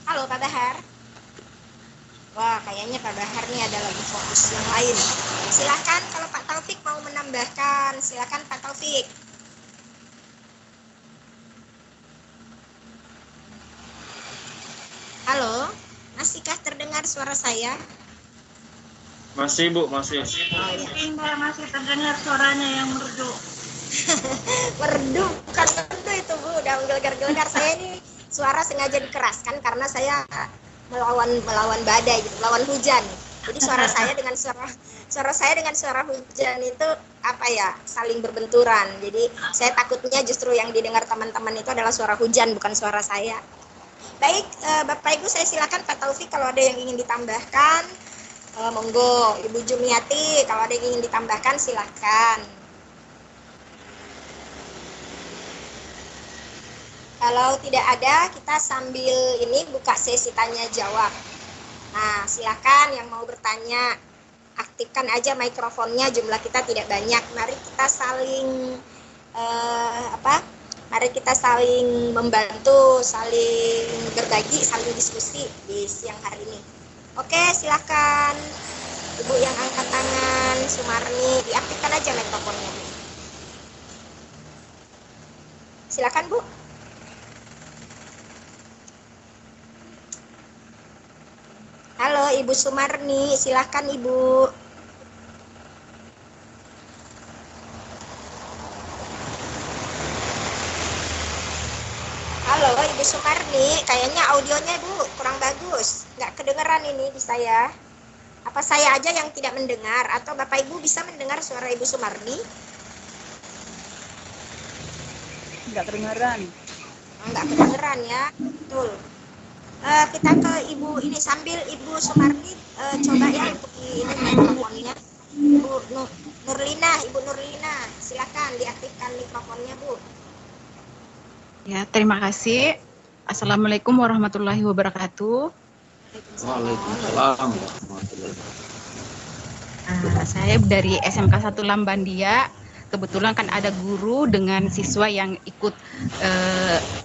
Halo Pak Bahar. Wah, kayaknya Pak Bahar nih ada lagi fokus yang lain. Silakan kalau Pak Taufik mau menambahkan, silakan Pak Taufik. Halo, masihkah terdengar suara saya? Masih Bu, masih. Oh, ya. Masih terdengar suaranya yang merdu. Merdu, bukan merdu itu Bu, udah menggelegar-gelegar. Saya ini suara sengaja dikeraskan karena saya melawan badai gitu, melawan hujan. Jadi suara saya dengan suara hujan itu apa ya, saling berbenturan. Jadi saya takutnya justru yang didengar teman-teman itu adalah suara hujan, bukan suara saya. Baik, Bapak Ibu saya silakan Pak Taufik kalau ada yang ingin ditambahkan, monggo. Ibu Jumiati kalau ada yang ingin ditambahkan silakan. Kalau tidak ada, kita sambil ini buka sesi tanya jawab. Nah, silakan yang mau bertanya, aktifkan aja mikrofonnya, jumlah kita tidak banyak. Mari kita saling Mari kita saling membantu, saling berbagi, saling diskusi di siang hari ini. Oke, silakan. Ibu yang angkat tangan, Sumarni, diaktifkan aja mikrofonnya. Silakan, Bu. Halo, Ibu Sumarni, silakan Ibu. Halo, Ibu Sumarni, kayaknya audionya Bu kurang bagus, nggak kedengeran ini di saya. Apa saya aja yang tidak mendengar, atau Bapak Ibu bisa mendengar suara Ibu Sumarni? Nggak kedengeran. Nggak kedengeran ya, betul. Kita ke Ibu ini sambil Ibu Sumarni coba ya untuk ini mikrofonnya. Ibu Nurlina, silakan diaktifkan mikrofonnya Bu. Ya, terima kasih. Assalamualaikum warahmatullahi wabarakatuh. Waalaikumsalam. Saya dari SMK 1 Lambandia. Kebetulan kan ada guru dengan siswa yang ikut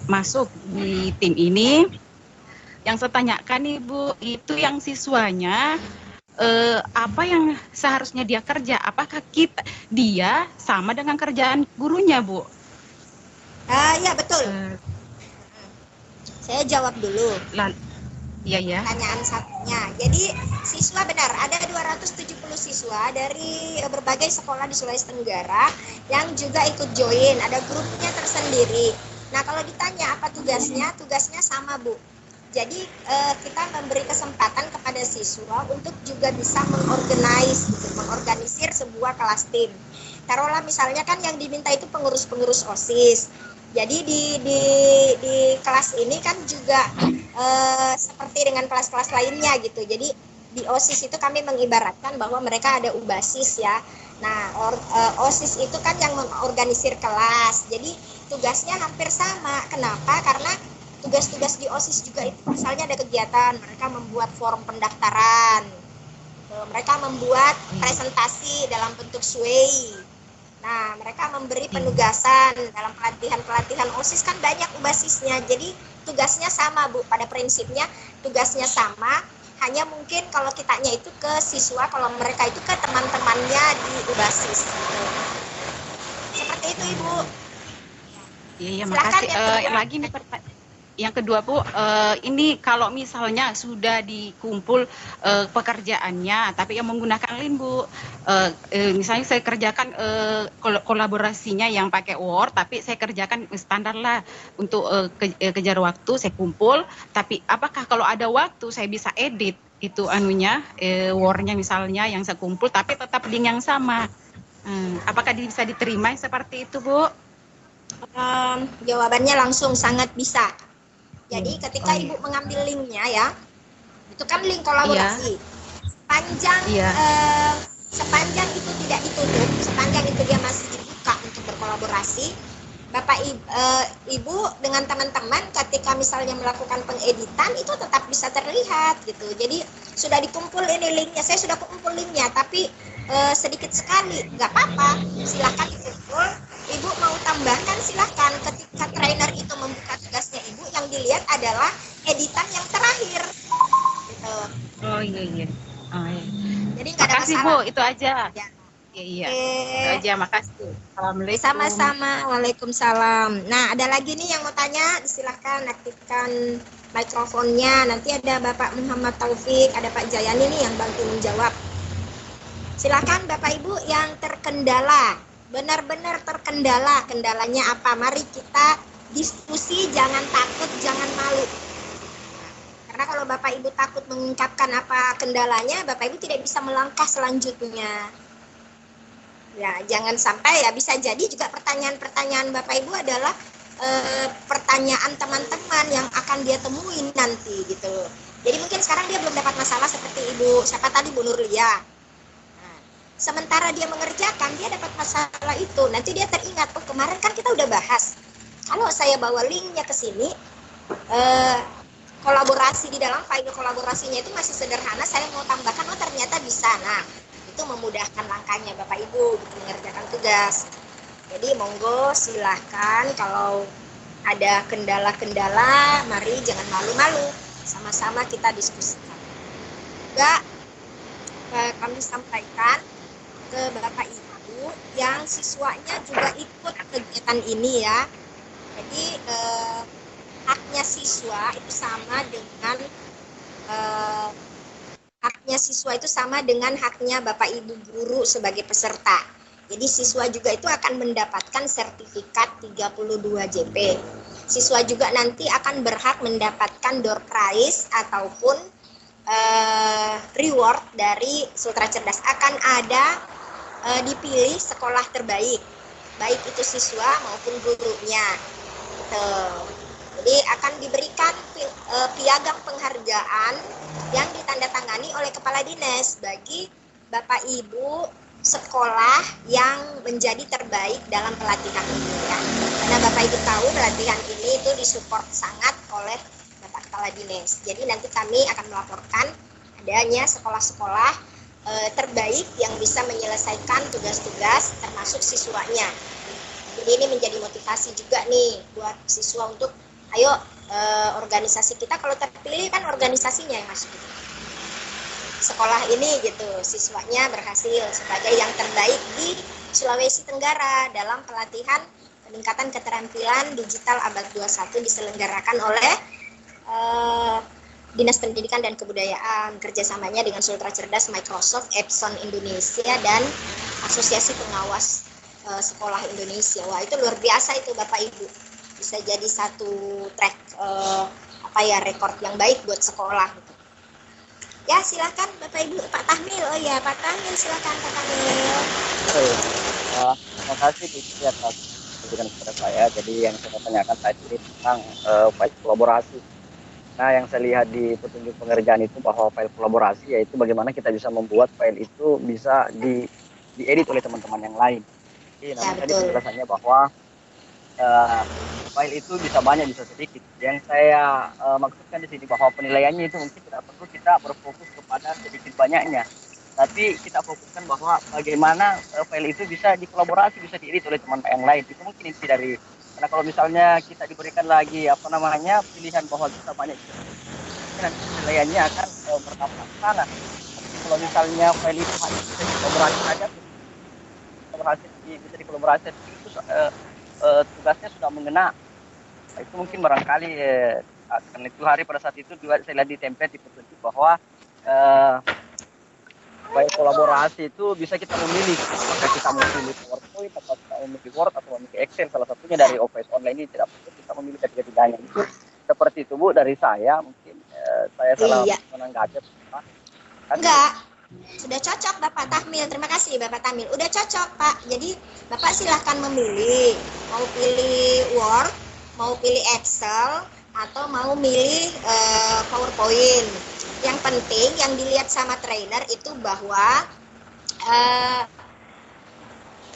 masuk di tim ini. Yang saya tanyakan Ibu, itu yang siswanya apa yang seharusnya dia kerja? Apakah dia sama dengan kerjaan gurunya, Bu? Ya betul. Saya jawab dulu. Iya. Pertanyaan satunya. Jadi siswa benar, ada 270 siswa dari berbagai sekolah di Sulawesi Tenggara yang juga ikut join. Ada grupnya tersendiri. Nah kalau ditanya apa tugasnya, tugasnya sama Bu. Jadi kita memberi kesempatan kepada siswa untuk juga bisa mengorganisir sebuah kelas tim. Taruhlah misalnya kan yang diminta itu pengurus-pengurus OSIS. Jadi di kelas ini kan juga seperti dengan kelas-kelas lainnya gitu. Jadi di OSIS itu kami mengibaratkan bahwa mereka ada UBASIS ya. Nah, OSIS itu kan yang mengorganisir kelas. Jadi tugasnya hampir sama. Kenapa? Karena tugas-tugas di OSIS juga itu misalnya ada kegiatan, mereka membuat form pendaftaran. Mereka membuat presentasi dalam bentuk sway. Nah, mereka memberi penugasan dalam pelatihan OSIS kan banyak UBASISnya. Jadi tugasnya sama Bu, pada prinsipnya tugasnya sama. Hanya mungkin kalau kitanya itu ke siswa, kalau mereka itu ke teman-temannya di UBASIS. Seperti itu Ibu. Iya, makasih. Lagi nih yang kedua Bu, ini kalau misalnya sudah dikumpul pekerjaannya, tapi yang menggunakan link Bu, misalnya saya kerjakan kolaborasinya yang pakai Word, tapi saya kerjakan standar lah untuk kejar waktu, saya kumpul, tapi apakah kalau ada waktu saya bisa edit itu Word-nya misalnya yang saya kumpul, tapi tetap link yang sama, apakah bisa diterima seperti itu Bu? Jawabannya langsung sangat bisa. Jadi ketika Ibu mengambil linknya ya, itu kan link kolaborasi. Sepanjang itu tidak ditutup, sepanjang itu dia masih dibuka untuk berkolaborasi, Bapak Ibu dengan teman-teman ketika misalnya melakukan pengeditan itu tetap bisa terlihat gitu. Jadi sudah dikumpul ini linknya, saya sudah kumpul linknya, tapi sedikit sekali, nggak apa-apa, silakan dikumpul. Ibu mau tambahkan silakan. Ketika trainer itu membuka tugasnya Ibu, yang dilihat adalah editan yang terakhir. Gitu. Oh iya. Jadi nggak ada makasih masalah. Bu, itu aja. Ya. Iya. Itu aja, makasih. Assalamualaikum. Sama-sama. Waalaikumsalam. Nah, ada lagi nih yang mau tanya, silahkan aktifkan mikrofonnya. Nanti ada Bapak Muhammad Taufik, ada Pak Jayani nih yang bantu menjawab. Silakan Bapak Ibu yang terkendala. Benar-benar terkendala, kendalanya apa? Mari kita diskusi, jangan takut, jangan malu. Karena kalau Bapak Ibu takut mengungkapkan apa kendalanya, Bapak Ibu tidak bisa melangkah selanjutnya. Ya, jangan sampai ya, bisa jadi juga pertanyaan-pertanyaan Bapak Ibu adalah pertanyaan teman-teman yang akan dia temuin nanti gitu. Jadi mungkin sekarang dia belum dapat masalah seperti Ibu, siapa tadi Bu Nurlia. Sementara dia mengerjakan, dia dapat masalah itu. Nanti dia teringat, oh kemarin kan kita udah bahas. Kalau saya bawa linknya ke sini, kolaborasi di dalam file kolaborasinya itu masih sederhana, saya mau tambahkan, oh ternyata bisa. Nah, itu memudahkan langkahnya Bapak Ibu untuk mengerjakan tugas. Jadi monggo silahkan, kalau ada kendala-kendala, mari jangan malu-malu. Sama-sama kita diskusikan. Juga kami sampaikan ke Bapak Ibu yang siswanya juga ikut kegiatan ini ya. Jadi haknya siswa itu sama dengan haknya Bapak Ibu guru sebagai peserta. Jadi siswa juga itu akan mendapatkan sertifikat 32 JP. Siswa juga nanti akan berhak mendapatkan door prize ataupun reward dari Sultra Cerdas. Akan ada dipilih sekolah terbaik, baik itu siswa maupun gurunya. Jadi akan diberikan piagam penghargaan yang ditandatangani oleh Kepala Dinas bagi Bapak Ibu sekolah yang menjadi terbaik dalam pelatihan ini ya. Karena Bapak Ibu tahu pelatihan ini itu disupport sangat oleh Bapak Kepala Dinas. Jadi nanti kami akan melaporkan adanya sekolah-sekolah terbaik yang bisa menyelesaikan tugas-tugas termasuk siswanya. Jadi ini menjadi motivasi juga nih buat siswa untuk ayo organisasi kita kalau terpilih kan organisasinya yang masuk sekolah ini gitu, siswanya berhasil sebagai yang terbaik di Sulawesi Tenggara dalam pelatihan peningkatan keterampilan digital abad 21 diselenggarakan oleh Dinas Pendidikan dan Kebudayaan kerjasamanya dengan Sultra Cerdas, Microsoft, Epson Indonesia, dan Asosiasi Pengawas Sekolah Indonesia. Wah, itu luar biasa itu Bapak Ibu, bisa jadi satu track rekor yang baik buat sekolah gitu. Ya, silakan Bapak Ibu. Pak Tahmil. Oh ya, Pak Tahmil, silakan Pak Tahmil. Terima kasih Bu atas pendidikan kepada saya. Jadi yang saya tanyakan tadi tentang file kolaborasi. Nah, yang saya lihat di petunjuk pengerjaan itu bahwa file kolaborasi yaitu bagaimana kita bisa membuat file itu bisa diedit oleh teman-teman yang lain. Jadi tadi penjelasannya bahwa file itu bisa banyak bisa sedikit. Yang saya maksudkan di sini bahwa penilaiannya itu mungkin tidak perlu kita berfokus kepada sedikit banyaknya, tapi kita fokuskan bahwa bagaimana file itu bisa dikolaborasi, bisa diedit oleh teman yang lain. Itu mungkin inti dari, karena kalau misalnya kita diberikan lagi pilihan bahwa kita banyak, nanti penilaiannya akan berdampak ke sana. Kalau misalnya file itu hanya bisa dikolaborasi saja, bisa dikolaborasi itu tugasnya sudah mengena. Itu mungkin barangkali karena itu hari pada saat itu juga saya lihat di template di petunjuk bahwa file kolaborasi itu bisa kita memilih apakah kita memilih PowerPoint atau kita memilih Word atau memilih Excel, salah satunya dari Office Online ini tidak perlu kita memilih ketiga-tiganya. Itu seperti itu Bu dari saya, mungkin saya salah menanggapi. Enggak, sudah cocok Bapak Tahmil. Terima kasih Bapak Tahmil, udah cocok Pak. Jadi Bapak silahkan memilih, mau pilih Word, mau pilih Excel, atau mau milih PowerPoint. Yang penting yang dilihat sama trainer itu bahwa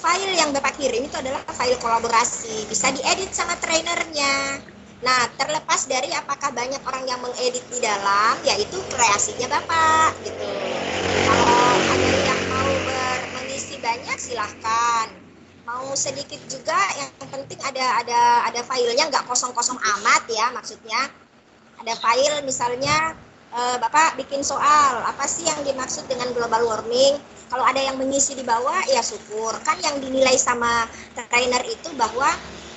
file yang Bapak kirim itu adalah file kolaborasi, bisa diedit sama trainernya. Nah, terlepas dari apakah banyak orang yang mengedit di dalam, yaitu kreasinya Bapak gitu. Kalau ada yang mau mengisi banyak silahkan, mau sedikit juga, yang penting ada filenya, nggak kosong-kosong amat ya, maksudnya ada file misalnya Bapak bikin soal apa sih yang dimaksud dengan global warming, kalau ada yang mengisi di bawah ya syukur. Kan yang dinilai sama trainer itu bahwa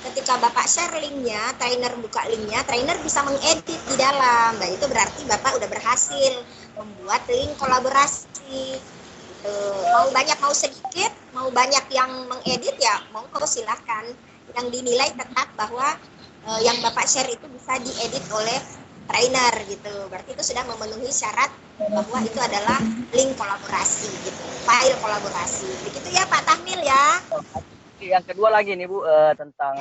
ketika Bapak share linknya, trainer buka linknya, trainer bisa mengedit di dalam. Nah, itu berarti Bapak udah berhasil membuat link kolaborasi. Mau banyak mau sedikit, mau banyak yang mengedit ya monggo silahkan. Yang dinilai tetap bahwa yang Bapak share itu bisa diedit oleh trainer gitu. Berarti itu sudah memenuhi syarat bahwa itu adalah link kolaborasi gitu, file kolaborasi. Begitu ya Pak Tahmil ya. Yang kedua lagi nih Bu, tentang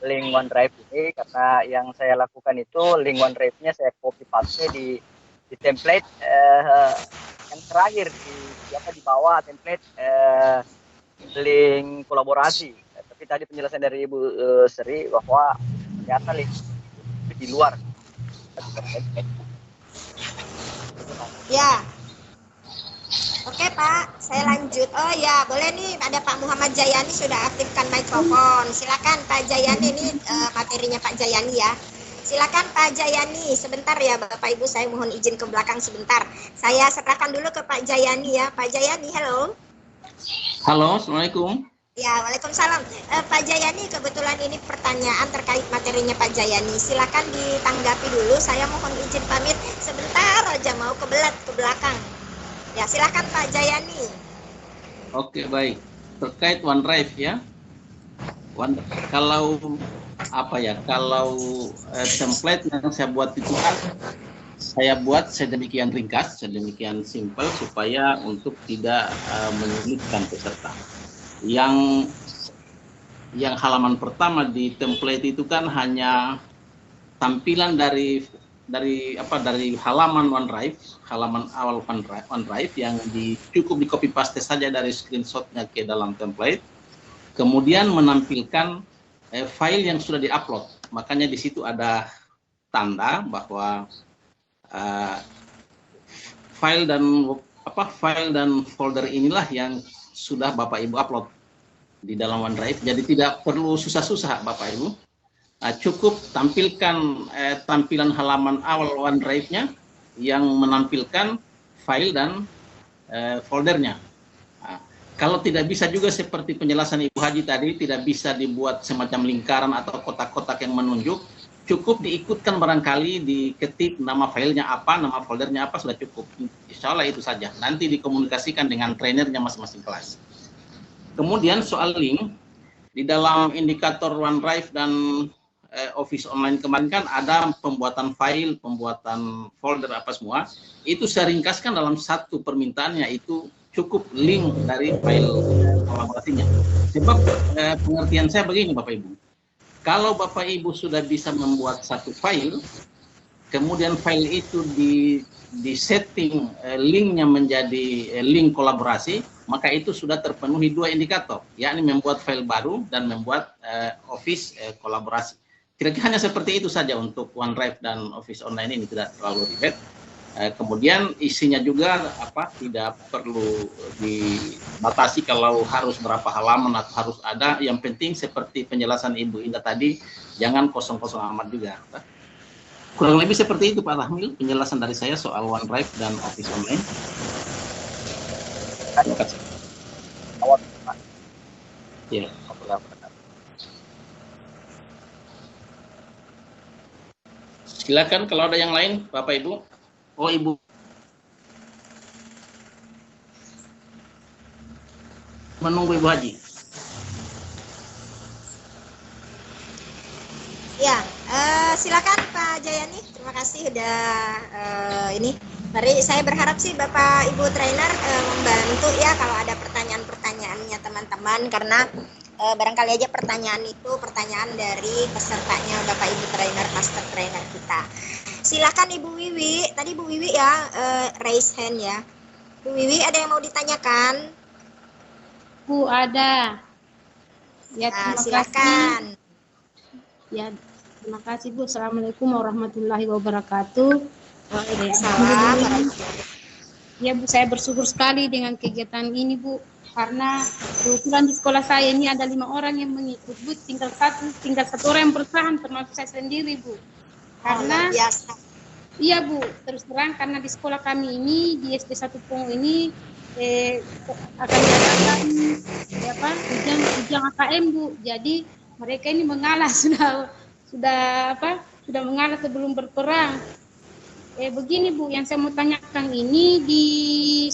link OneDrive ini, karena yang saya lakukan itu link OneDrive-nya saya copy paste di template yang terakhir di bawah template link kolaborasi. Tapi tadi penjelasan dari Ibu Sri bahwa ternyata link di luar. Ya. Oke Pak, saya lanjut. Oh ya, boleh nih, ada Pak Muhammad Jayani sudah aktifkan mikrofon. Silakan Pak Jayani, ini materinya Pak Jayani ya. Silakan Pak Jayani, sebentar ya Bapak Ibu, saya mohon izin ke belakang sebentar. Saya serahkan dulu ke Pak Jayani ya. Pak Jayani, halo. Halo, Assalamualaikum. Ya, waalaikumsalam. Pak Jayani, kebetulan ini pertanyaan terkait materinya Pak Jayani. Silakan ditanggapi dulu. Saya mohon izin pamit sebentar aja, mau ke belakang. Ya, silakan Pak Jayani. Oke, baik. Terkait OneDrive ya. Kalau template yang saya buat itu kan saya buat sedemikian ringkas, sedemikian simpel supaya untuk tidak menyulitkan peserta. Yang halaman pertama di template itu kan hanya tampilan dari dari halaman halaman awal OneDrive yang cukup di copy paste saja dari screenshotnya ke dalam template, kemudian menampilkan file yang sudah diupload. Makanya di situ ada tanda bahwa file dan folder inilah yang sudah Bapak Ibu upload di dalam OneDrive. Jadi tidak perlu susah-susah Bapak Ibu. Cukup tampilkan tampilan halaman awal OneDrive-nya yang menampilkan file dan foldernya. Kalau tidak bisa juga seperti penjelasan Ibu Haji tadi, tidak bisa dibuat semacam lingkaran atau kotak-kotak yang menunjuk, cukup diikutkan barangkali, diketik nama filenya apa, nama foldernya apa, sudah cukup. Insya Allah itu saja. Nanti dikomunikasikan dengan trainernya masing-masing kelas. Kemudian soal link, di dalam indikator OneDrive dan Office Online kemarin kan ada pembuatan file, pembuatan folder apa semua. Itu saya ringkaskan dalam satu permintaan, yaitu cukup link dari file kolaborasinya. Sebab pengertian saya begini Bapak Ibu. Kalau Bapak Ibu sudah bisa membuat satu file, kemudian file itu di setting linknya menjadi link kolaborasi, maka itu sudah terpenuhi dua indikator, yakni membuat file baru dan membuat Office kolaborasi. Kira-kira hanya seperti itu saja untuk OneDrive dan Office Online ini, tidak terlalu ribet. Kemudian isinya juga tidak perlu dibatasi kalau harus berapa halaman atau harus ada. Yang penting seperti penjelasan Ibu Indah tadi, jangan kosong-kosong amat juga. Kurang lebih seperti itu Pak Rahmil, penjelasan dari saya soal OneDrive dan Office Online. Terima kasih. Ya. Silakan kalau ada yang lain, Bapak Ibu. Oh, Ibu. Menunggu Ibu Haji. Ya, silakan Pak Jayani. Terima kasih sudah ini. Mari saya berharap sih Bapak Ibu trainer membantu ya kalau ada pertanyaan-pertanyaannya teman-teman, karena barangkali aja pertanyaan itu pertanyaan dari pesertanya Bapak Ibu trainer, master trainer kita. Silakan Ibu Wiwi. Tadi Bu Wiwi ya raise hand ya. Bu Wiwi ada yang mau ditanyakan? Bu ada. Ya, terima silakan. Kasih. Ya, terima kasih Bu. Assalamualaikum warahmatullahi wabarakatuh. Waalaikumsalam. Ya Bu, saya bersyukur sekali dengan kegiatan ini Bu. Karena kebetulan di sekolah saya ini ada 5 orang yang mengikut Bu. Tinggal satu orang yang bertahan, termasuk saya sendiri Bu. Karena iya Bu, terus terang karena di sekolah kami ini di SD 1 Pongo ini akan diadakan ujian AKM Bu. Jadi mereka ini mengalah sudah mengalah sebelum berperang. Begini Bu, yang saya mau tanyakan ini di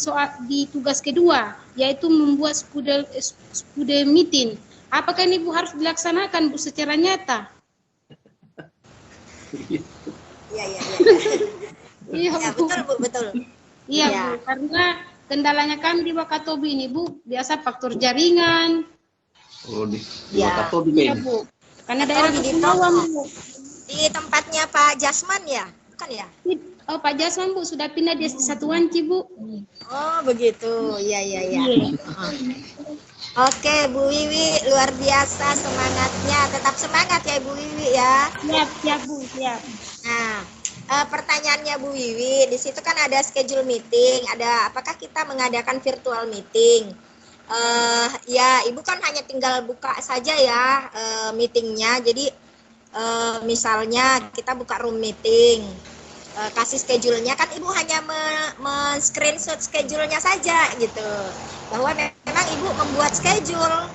tugas kedua, yaitu membuat study meeting. Apakah ini Bu harus dilaksanakan Bu secara nyata? Iya Bu. Betul. Iya Bu, karena kendalanya kami di Wakatobi ini Bu, biasa faktor jaringan. Oh, di Wakatobi Iya Bu, karena daerah kepulauan Bu. Di tempatnya Pak Jasman ya? Bukan ya? Oh, Pak Jasman Bu sudah pindah di SD 1 Wanci Bu. Oh begitu, iya. Oke Bu Wiwi, luar biasa semangatnya, tetap semangat ya Bu Wiwi ya. Siap Bu, siap. Nah, pertanyaannya Bu Wiwi, di situ kan ada schedule meeting, apakah kita mengadakan virtual meeting? Ya Ibu kan hanya tinggal buka saja ya meetingnya, jadi misalnya kita buka room meeting. Kasih schedule-nya kan Ibu hanya men-screenshot schedule-nya saja gitu, bahwa memang Ibu membuat schedule,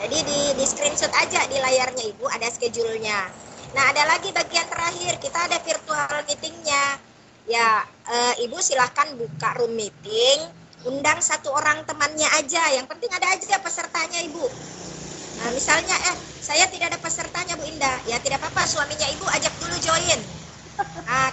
jadi di screenshot aja di layarnya Ibu ada schedule-nya. Nah ada lagi bagian terakhir, kita ada virtual meeting-nya ya. Ibu silahkan buka room meeting, undang 1 orang temannya aja, yang penting ada aja pesertanya Ibu. Nah, misalnya saya tidak ada pesertanya Bu Indah, ya tidak apa-apa, suaminya Ibu ajak dulu join. Nah,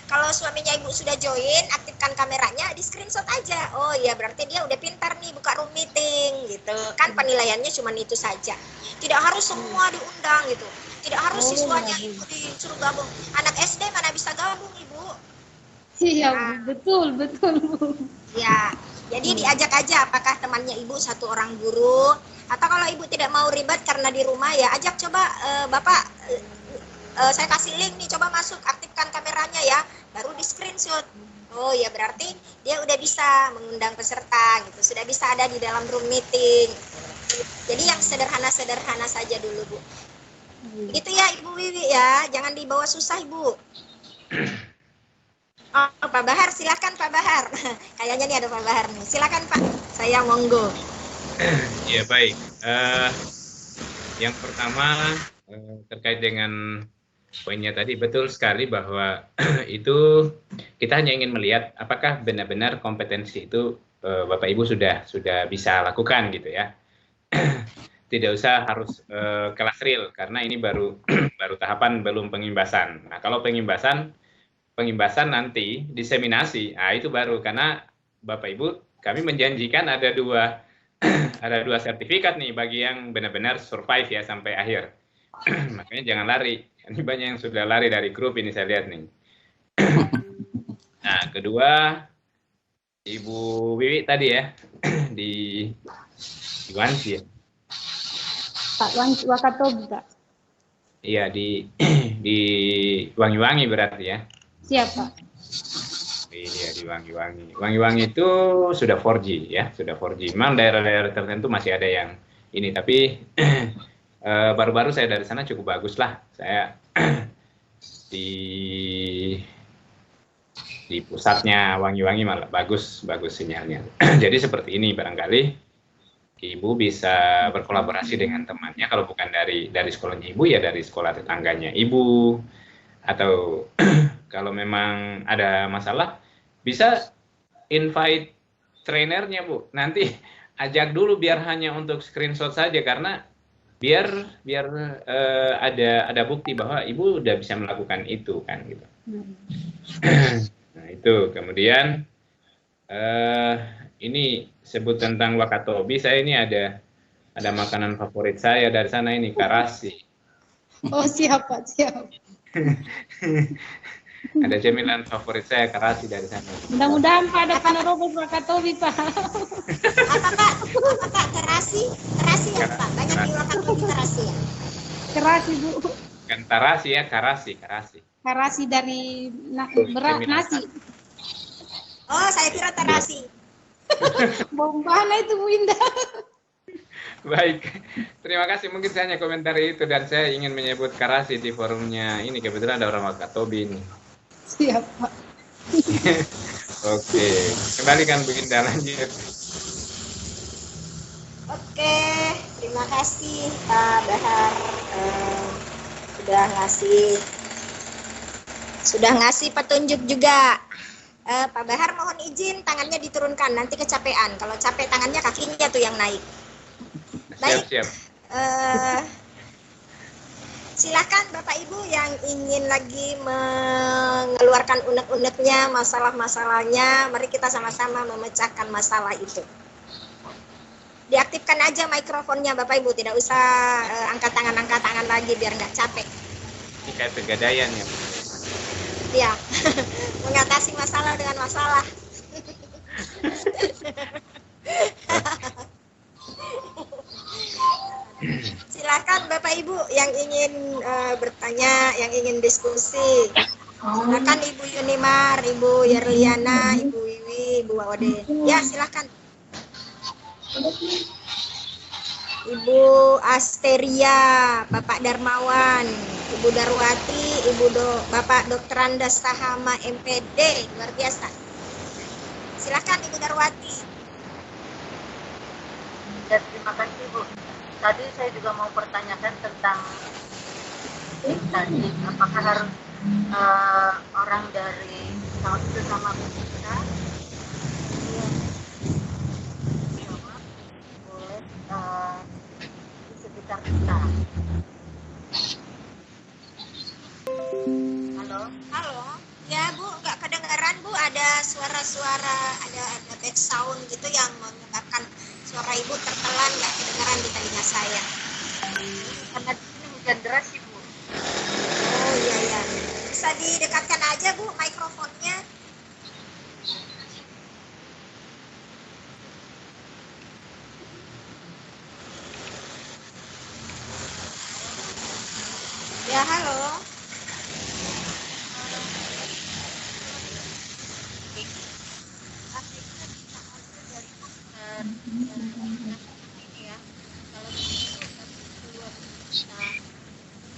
kalau suaminya ibu sudah join, aktifkan kameranya, di screenshot aja. Oh iya, berarti dia udah pintar nih buka room meeting gitu. Kan penilaiannya cuma itu saja. Tidak harus semua diundang gitu. Tidak harus siswanya ibu disuruh gabung. Anak SD mana bisa gabung ibu? Iya, Nah, betul, Bu. ya, jadi diajak aja apakah temannya ibu satu orang guru, atau kalau ibu tidak mau ribet karena di rumah ya ajak coba Bapak, saya kasih link nih, coba masuk, aktifkan kameranya ya, baru di screenshot. Oh ya, berarti dia udah bisa mengundang peserta gitu, sudah bisa ada di dalam room meeting. Jadi yang sederhana-sederhana saja dulu, Bu. Begitu ya Ibu Wiwi ya, jangan dibawa susah Ibu. Oh, Pak Bahar, silakan Pak Bahar. Kayaknya nih ada Pak Bahar nih. Silakan Pak, saya monggo. Ya baik. Yang pertama terkait dengan poinnya tadi, betul sekali bahwa itu kita hanya ingin melihat apakah benar-benar kompetensi itu Bapak Ibu sudah bisa lakukan gitu ya. Tidak usah harus kelas real karena ini baru tahapan, belum pengimbasan. Nah, kalau pengimbasan nanti diseminasi, nah itu baru, karena Bapak Ibu kami menjanjikan ada dua sertifikat nih bagi yang benar-benar survive ya sampai akhir. Makanya jangan lari. Ini banyak yang sudah lari dari grup ini saya lihat nih. Nah, kedua Ibu Wiwi tadi ya di Wansi ya. Pak Wakatobi, Pak. Iya, di Wangi-Wangi berarti ya. Siapa? Iya, di Wangi-Wangi. Wangi-Wangi itu sudah 4G ya, sudah 4G. Memang daerah-daerah tertentu masih ada yang ini, tapi baru-baru saya dari sana cukup bagus lah. Saya di pusatnya Wangi-Wangi malah bagus sinyalnya. Jadi seperti ini, barangkali Ibu bisa berkolaborasi dengan temannya, kalau bukan dari sekolahnya Ibu ya dari sekolah tetangganya Ibu, atau kalau memang ada masalah bisa invite trainernya Bu, nanti ajak dulu biar hanya untuk screenshot saja, karena biar ada bukti bahwa Ibu udah bisa melakukan itu kan gitu. Nah itu, kemudian ini sebut tentang Wakatobi, saya ini ada makanan favorit saya dari sana ini, karasi. Oh siap Pak, siap. Ada cemilan favorit saya, karasi dari sana. Mudah-mudahan Pak ada panorobos Wakatobi Pak. Apa Pak? Terasi ya Pak? Banyak di Wakatobi terasi ya? Kerasi Bu. Bukan tarasi ya, karasi. Karasi dari beras nasi. Oh, saya kira terasi. Bombana itu Bu Indah. Baik, terima kasih. Mungkin saya hanya komentar itu, dan saya ingin menyebut karasi di forumnya ini, kebetulan ada orang Wakatobi ini. Siap Pak. Oke, kembalikan Bu Indah, lanjut. Oke, terima kasih Pak Bahar, sudah ngasih petunjuk juga. Pak Bahar mohon izin tangannya diturunkan, nanti kecapean. Kalau capek tangannya, kakinya tuh yang naik. Baik. Siap. Silakan Bapak Ibu yang ingin lagi mengeluarkan unek-uneknya, masalah-masalahnya, mari kita sama-sama memecahkan masalah itu. Diaktifkan aja mikrofonnya Bapak Ibu, tidak usah angkat tangan lagi biar nggak capek. Ini kayak pegadaian ya. Ya, mengatasi masalah dengan masalah. Silakan Bapak Ibu yang ingin bertanya, yang ingin diskusi. Silakan Ibu Yunimar, Ibu Yerliana, Ibu Wiwi, Ibu Ode. Ya, silakan. Ibu Asteria, Bapak Darmawan, Ibu Darwati, Bapak Dr. Andas Sahama MPD, luar biasa. Silakan Ibu Darwati. Ya, terima kasih Bu. Tadi saya juga mau pertanyakan tentang tadi, apakah harus orang dari sesama kita boleh di sekitar kita. Halo? Halo. Ya Bu, nggak kedengaran Bu, ada suara-suara, ada back sound gitu yang menyebabkan suara Ibu tertelan, nggak kedengaran di telinga saya. Karena di sini hujan deras sih Bu. Oh iya ya. Bisa didekatkan aja Bu mikrofonnya. Ya, halo. Akhirnya bisa hasil dari masker ini ya. Kalau begitu kami keluar kita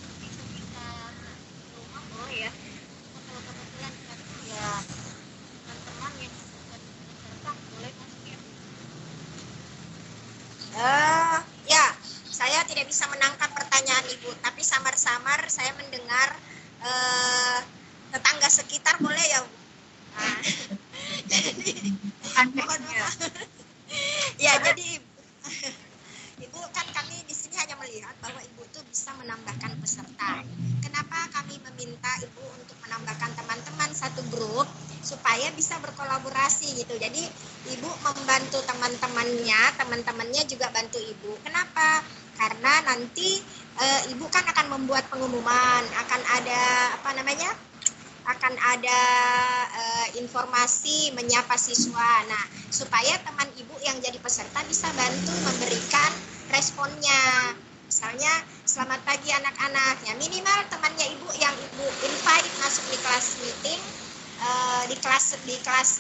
di sekitar rumah boleh ya. Cuma kalau kebetulan kami ya teman-teman yang bukan peserta boleh masuk ya. Ya, saya tidak bisa menangkap pertanyaan Ibu, tapi samar-samar saya mendengar tetangga sekitar boleh ya Bu? Nah, mohon maaf. Ya, jadi Ibu kan kami di sini hanya melihat bahwa Ibu tuh bisa menambahkan peserta. Kenapa kami meminta Ibu untuk menambahkan teman-teman satu grup supaya bisa berkolaborasi gitu. Jadi Ibu membantu teman-temannya juga bantu Ibu. Kenapa? Karena nanti Ibu kan akan membuat pengumuman, akan ada akan ada informasi menyapa siswa. Nah, supaya teman Ibu yang jadi peserta bisa bantu memberikan responnya. Misalnya, selamat pagi anak-anak. Ya, minimal temannya Ibu yang Ibu invite masuk di kelas meeting, di kelas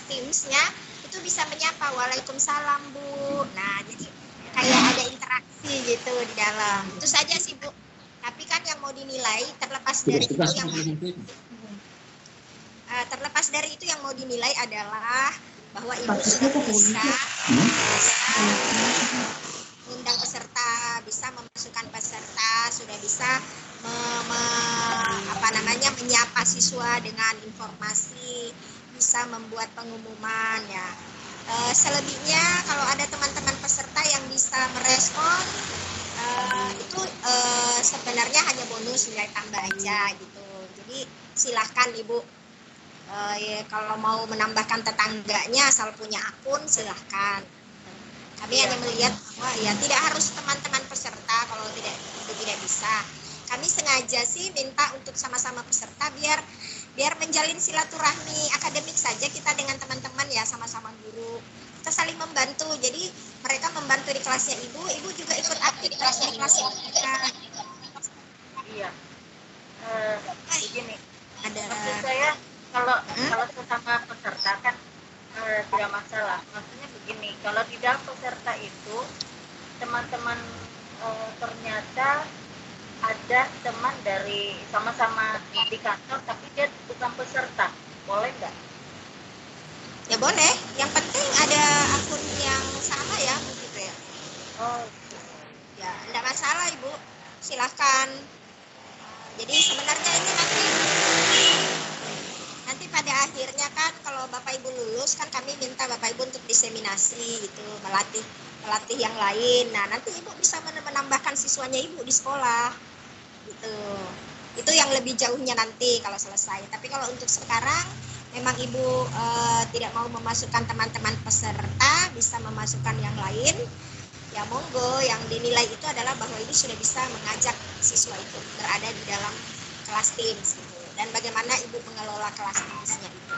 Teams-nya itu bisa menyapa, waalaikumsalam Bu. Nah, jadi kayak ada interaksi gitu di dalam. Itu saja sih Bu. Tapi kan yang mau dinilai terlepas dari itu yang mau dinilai adalah bahwa Ibu sudah bisa mengundang peserta, bisa memasukkan peserta, sudah bisa menyapa siswa dengan informasi, bisa membuat pengumuman ya. Selebihnya kalau ada teman-teman peserta yang bisa merespon itu sebenarnya hanya bonus nilai tambah aja gitu. Jadi silahkan Ibu kalau mau menambahkan tetangganya asal punya akun silahkan. Kami hanya melihat bahwa ya tidak harus teman-teman peserta kalau itu tidak bisa. Kami sengaja sih minta untuk sama-sama peserta biar menjalin silaturahmi akademik saja kita dengan teman-teman ya, sama-sama guru. Kita saling membantu. Jadi mereka membantu di kelasnya Ibu juga ikut aktif di kelasnya kita. Iya. Begini. Ada Maksud saya kalau sesama peserta kan tidak masalah. Maksudnya begini, kalau di dalam peserta itu teman-teman ternyata ada teman dari sama-sama di kantor tapi dia bukan peserta, boleh nggak? Ya boleh, yang penting ada akun yang sama ya begitu ya. Oh ya, enggak masalah Ibu, silahkan. Jadi sebenarnya ini nanti pada akhirnya kan kalau Bapak Ibu lulus kan kami minta Bapak Ibu untuk diseminasi gitu, melatih yang lain. Nah nanti Ibu bisa menambahkan siswanya Ibu di sekolah gitu. Itu yang lebih jauhnya nanti kalau selesai. Tapi kalau untuk sekarang memang Ibu tidak mau memasukkan teman-teman peserta, bisa memasukkan yang lain. Ya monggo, yang dinilai itu adalah bahwa Ibu sudah bisa mengajak siswa itu berada di dalam kelas Teams gitu. Dan bagaimana Ibu mengelola kelas Teams-nya itu.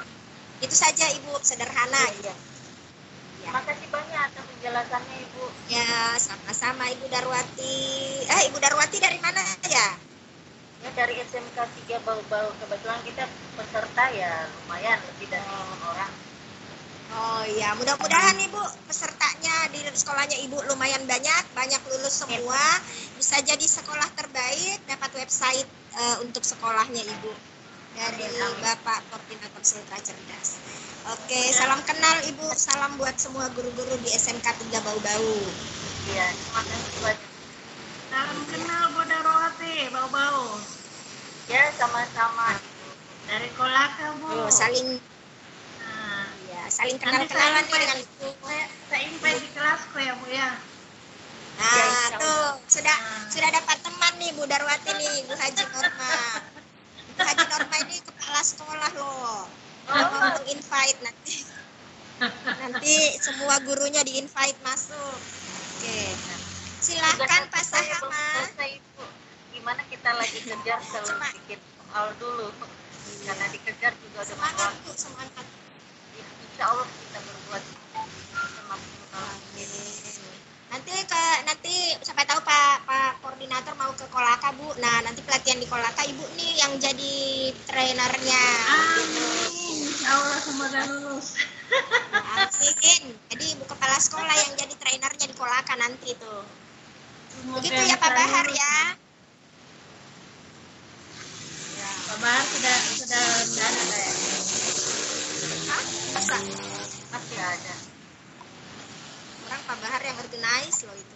Itu saja Ibu, sederhana ya. Terima kasih banyak atas penjelasannya Ibu. Ya, sama-sama Ibu Darwati. Ibu Darwati dari mana ya? Ya dari SMK 3 Bau-Bau. Kebetulan kita peserta ya lumayan lebih dari 5 orang. Oh iya, mudah-mudahan Ibu pesertanya di sekolahnya Ibu lumayan banyak lulus semua, bisa jadi sekolah terbaik, dapat website untuk sekolahnya Ibu dari Bapak Koordinator Sultra Cerdas. Oke, salam kenal Ibu, salam buat semua guru-guru di SMK 3 Bau-Bau. Iya, terima kasih banyak. Salam kenal Bu Darwati, Bau-Bau. Ya, sama-sama. Dari Kolaka Bu. Saling kenal-kenalan dengan Ibu. Saya invite di kelasku ya Bu ya. Nah, tuh sudah dapat teman nih Bu Darwati nih, Bu Haji Norma. Bu Haji Norma ini kepala sekolah loh. Mau invite nanti. Nanti semua gurunya di-invite masuk. Oke. Silakan Pak Sahama. Gimana kita lagi kejar kalau bikin soal dulu. Karena dikejar juga udah semangat Bu, semangat. Insya Allah kita berbuat semaksimal mungkin. Nanti sampai tahu Pak koordinator mau ke Kolaka Bu. Nah nanti pelatihan di Kolaka Ibu nih yang jadi trainernya. Amin. Ya Allah semoga lulus. Amin. Jadi Ibu kepala sekolah yang jadi trainernya di Kolaka nanti tuh. Semoga Begitu ya Pak Bahar ya. Pak Bahar sudah ada ya? Hah? Masa? Masih ada. Orang Pak Bahar yang organize loh itu.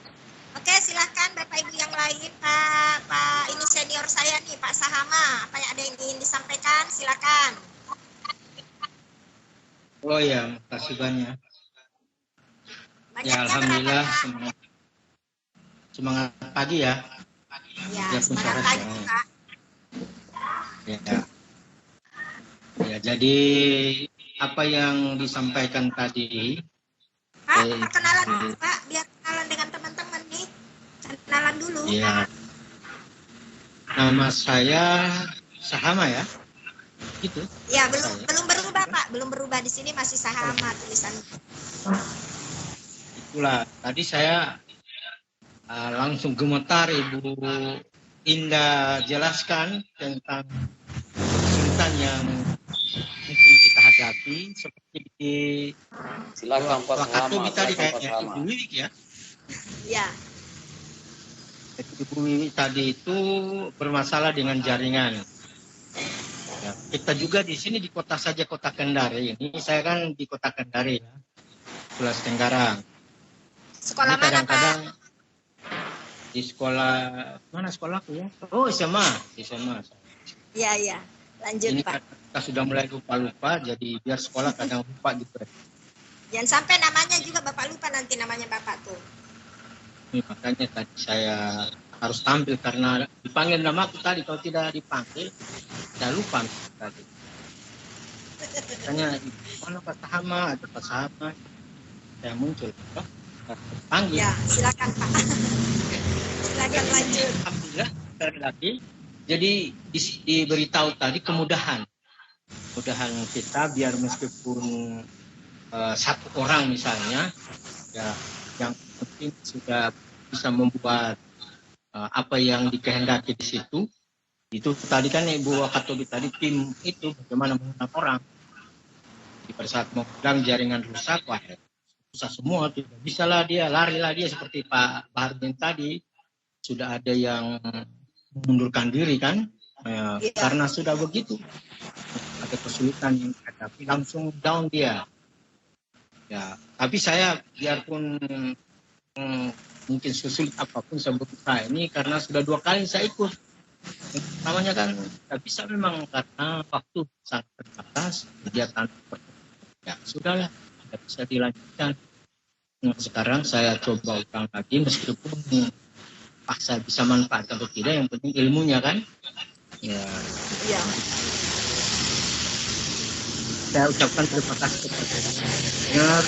Oke, silahkan Bapak Ibu yang lain, Pak ini senior saya nih, Pak Sahama. Apa yang ada yang ingin disampaikan? Silakan. Oh ya, makasih banyak. Ya, alhamdulillah semangat pagi ya. Ya, semangat pagi, Pak. Ya, jadi apa yang disampaikan tadi. Perkenalan dulu, Pak, biar kenalan dengan teman-teman nih. Kenalan dulu. Ya. Nama saya Sahama ya. Gitu. Ya, belum berubah, Pak. Belum berubah, di sini masih Sahama tulisan. Itulah, tadi saya langsung gemetar Ibu Indah jelaskan tentang kesulitan yang mungkin kita hadapi seperti di silakan Pak Sahama tadi kayaknya Ibu Wiwik ya. Ya. Ibu Wiwik tadi itu bermasalah dengan jaringan. Ya, kita juga di sini di kota Kendari ini, saya kan di kota Kendari ya, Sulawesi Tenggara. Sekolah mana Pak? Di sekolah mana sekolahku ya? Oh SMA. Iya. Lanjut ini Pak. Kita sudah mulai lupa-lupa, jadi biar sekolah kadang lupa gitu. Jangan sampai namanya juga Bapak lupa nanti namanya Bapak tuh. Ini makanya tadi saya harus tampil karena dipanggil namaku tadi, kalau tidak dipanggil saya lupa tadi. Makanya mana Pak Sahama, ada Pak Sahama, saya muncul. Panggil. Ya, silakan Pak. Silakan lanjut. Alhamdulillah sekali lagi. Jadi diberitahu tadi kemudahan kita biar meskipun satu orang misalnya ya yang penting sudah bisa membuat apa yang dikehendaki di situ. Itu tadi kan Ibu Wakatobi tadi tim itu bagaimana mengundang orang. Di pada saat mengundang jaringan rusak, wah susah semua, tidak bisa lah dia, larilah dia seperti Pak Bahardin tadi. Sudah ada yang mengundurkan diri kan, karena sudah begitu. Ada kesulitan yang dihadapi, langsung down dia. Ya, tapi saya biarpun mungkin susulit apapun saya berusaha ini karena sudah 2 kali saya ikut. Namanya kan tidak bisa memang karena waktu sangat terbatas, kegiatan ya sudahlah, tidak bisa dilanjutkan. Nah, sekarang saya coba ulang lagi meskipun saya bisa manfaatkan atau tidak, yang penting ilmunya kan. Ya. Saya ucapkan terima kasih kepada pendengar.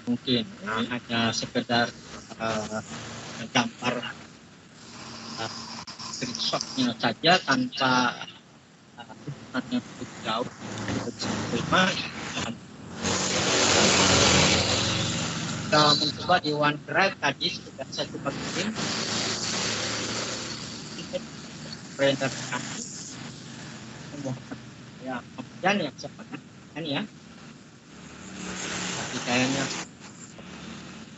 Mungkin hanya sekedar gambar screenshotnya saja tanpa yang begitu jauh. Terima kita mencoba di OneDrive tadi sudah saya coba bikin printer ya, kemudian yang saya pakai ya, tapi kayaknya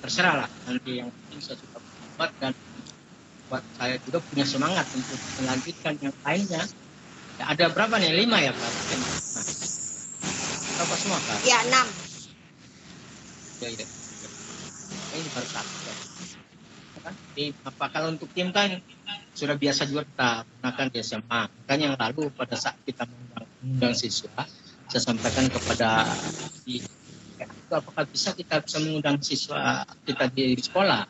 terserah lah nanti, yang penting saya sudah buat dan buat saya juga punya semangat untuk melanjutkan yang lainnya. Ya, ada berapa nih? 5 ya Pak? Nah, berapa semua Pak? Ya 6. Ya. Ini baru 1 kan? Apa kalau untuk tim kan sudah biasa juga kita gunakan di SMA. Kan yang lalu pada saat kita mengundang siswa, saya sampaikan kepada apakah kita bisa mengundang siswa kita di sekolah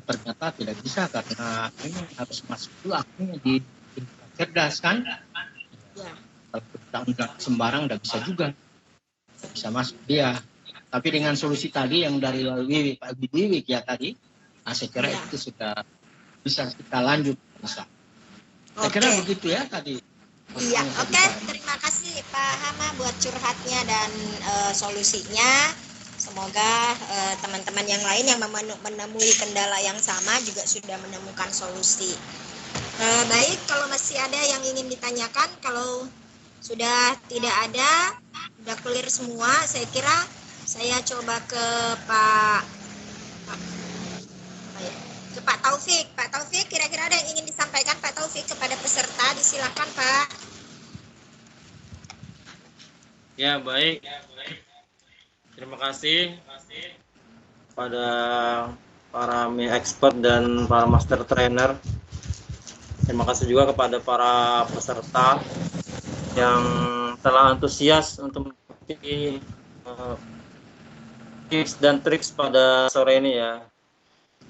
ternyata tidak bisa karena ini harus masuk dulu akhirnya di cerdas kan. Kalau kita sembarang tidak bisa juga, bisa masuk dia. Tapi dengan solusi tadi yang dari Pak Wiwik ya tadi, saya kira itu sudah bisa kita lanjut. Bisa. Saya kira begitu ya tadi. Iya, oke. Terima kasih Pak Hama buat curhatnya dan solusinya. Semoga teman-teman yang lain yang menemui kendala yang sama juga sudah menemukan solusi. Baik, kalau masih ada yang ingin ditanyakan, kalau sudah tidak ada, sudah clear semua, saya kira saya coba ke Pak Taufik. Pak Taufik, kira-kira ada yang ingin disampaikan Pak Taufik kepada peserta? Disilakan Pak. Ya, baik. Terima kasih pada para expert dan para master trainer. Terima kasih juga kepada para peserta yang telah antusias untuk mengikuti tips dan triks pada sore ini ya.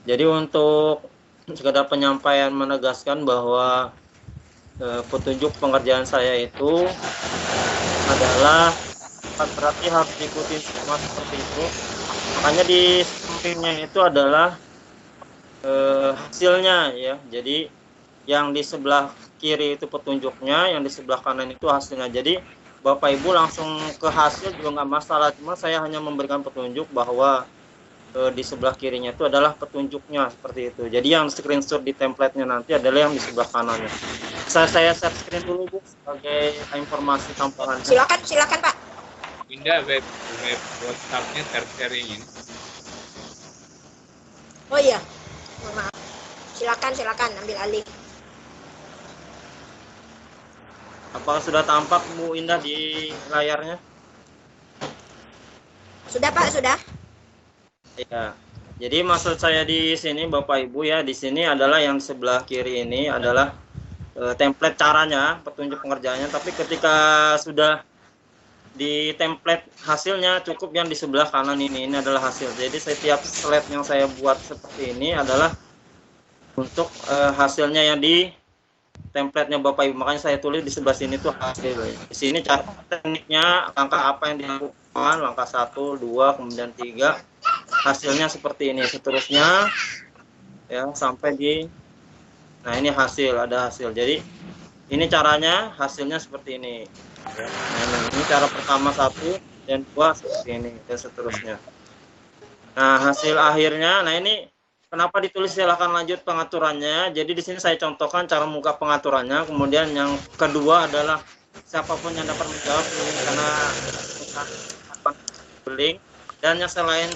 Jadi untuk sekedar penyampaian menegaskan bahwa petunjuk pengerjaan saya itu adalah berarti harus diikuti semua seperti itu. Makanya di sampingnya itu adalah hasilnya ya. Jadi yang di sebelah kiri itu petunjuknya, yang di sebelah kanan itu hasilnya. Jadi Bapak Ibu langsung ke hasil juga nggak masalah. Cuma saya hanya memberikan petunjuk bahwa di sebelah kirinya itu adalah petunjuknya seperti itu. Jadi yang screenshot di template-nya nanti adalah yang di sebelah kanannya. Saya share screen dulu Bu sebagai informasi tambahan. Silakan Pak. Pindah web WhatsApp-nya tersharing ini. Oh iya, maaf. Silakan ambil alih. Apakah sudah tampak Bu Indah di layarnya? Sudah Pak, sudah. Ya. Jadi maksud saya di sini Bapak Ibu ya, di sini adalah yang sebelah kiri ini adalah template caranya, petunjuk pengerjaannya. Tapi ketika sudah di template hasilnya cukup yang di sebelah kanan ini adalah hasil. Jadi setiap slide yang saya buat seperti ini adalah untuk hasilnya yang di template-nya Bapak Ibu. Makanya saya tulis di sebelah sini tuh hasil. Di sini cara tekniknya, langkah apa yang dilakukan, langkah 1, 2, kemudian 3. Hasilnya seperti ini. Seterusnya ya sampai di ini hasil, ada hasil. Jadi ini caranya, hasilnya seperti ini. Nah, ini cara pertama 1 dan 2 seperti ini dan seterusnya. Nah, hasil akhirnya, nah ini kenapa ditulis silakan lanjut pengaturannya. Jadi di sini saya contohkan cara membuka pengaturannya. Kemudian yang kedua adalah siapapun yang dapat menjawab karena link. Dan yang selain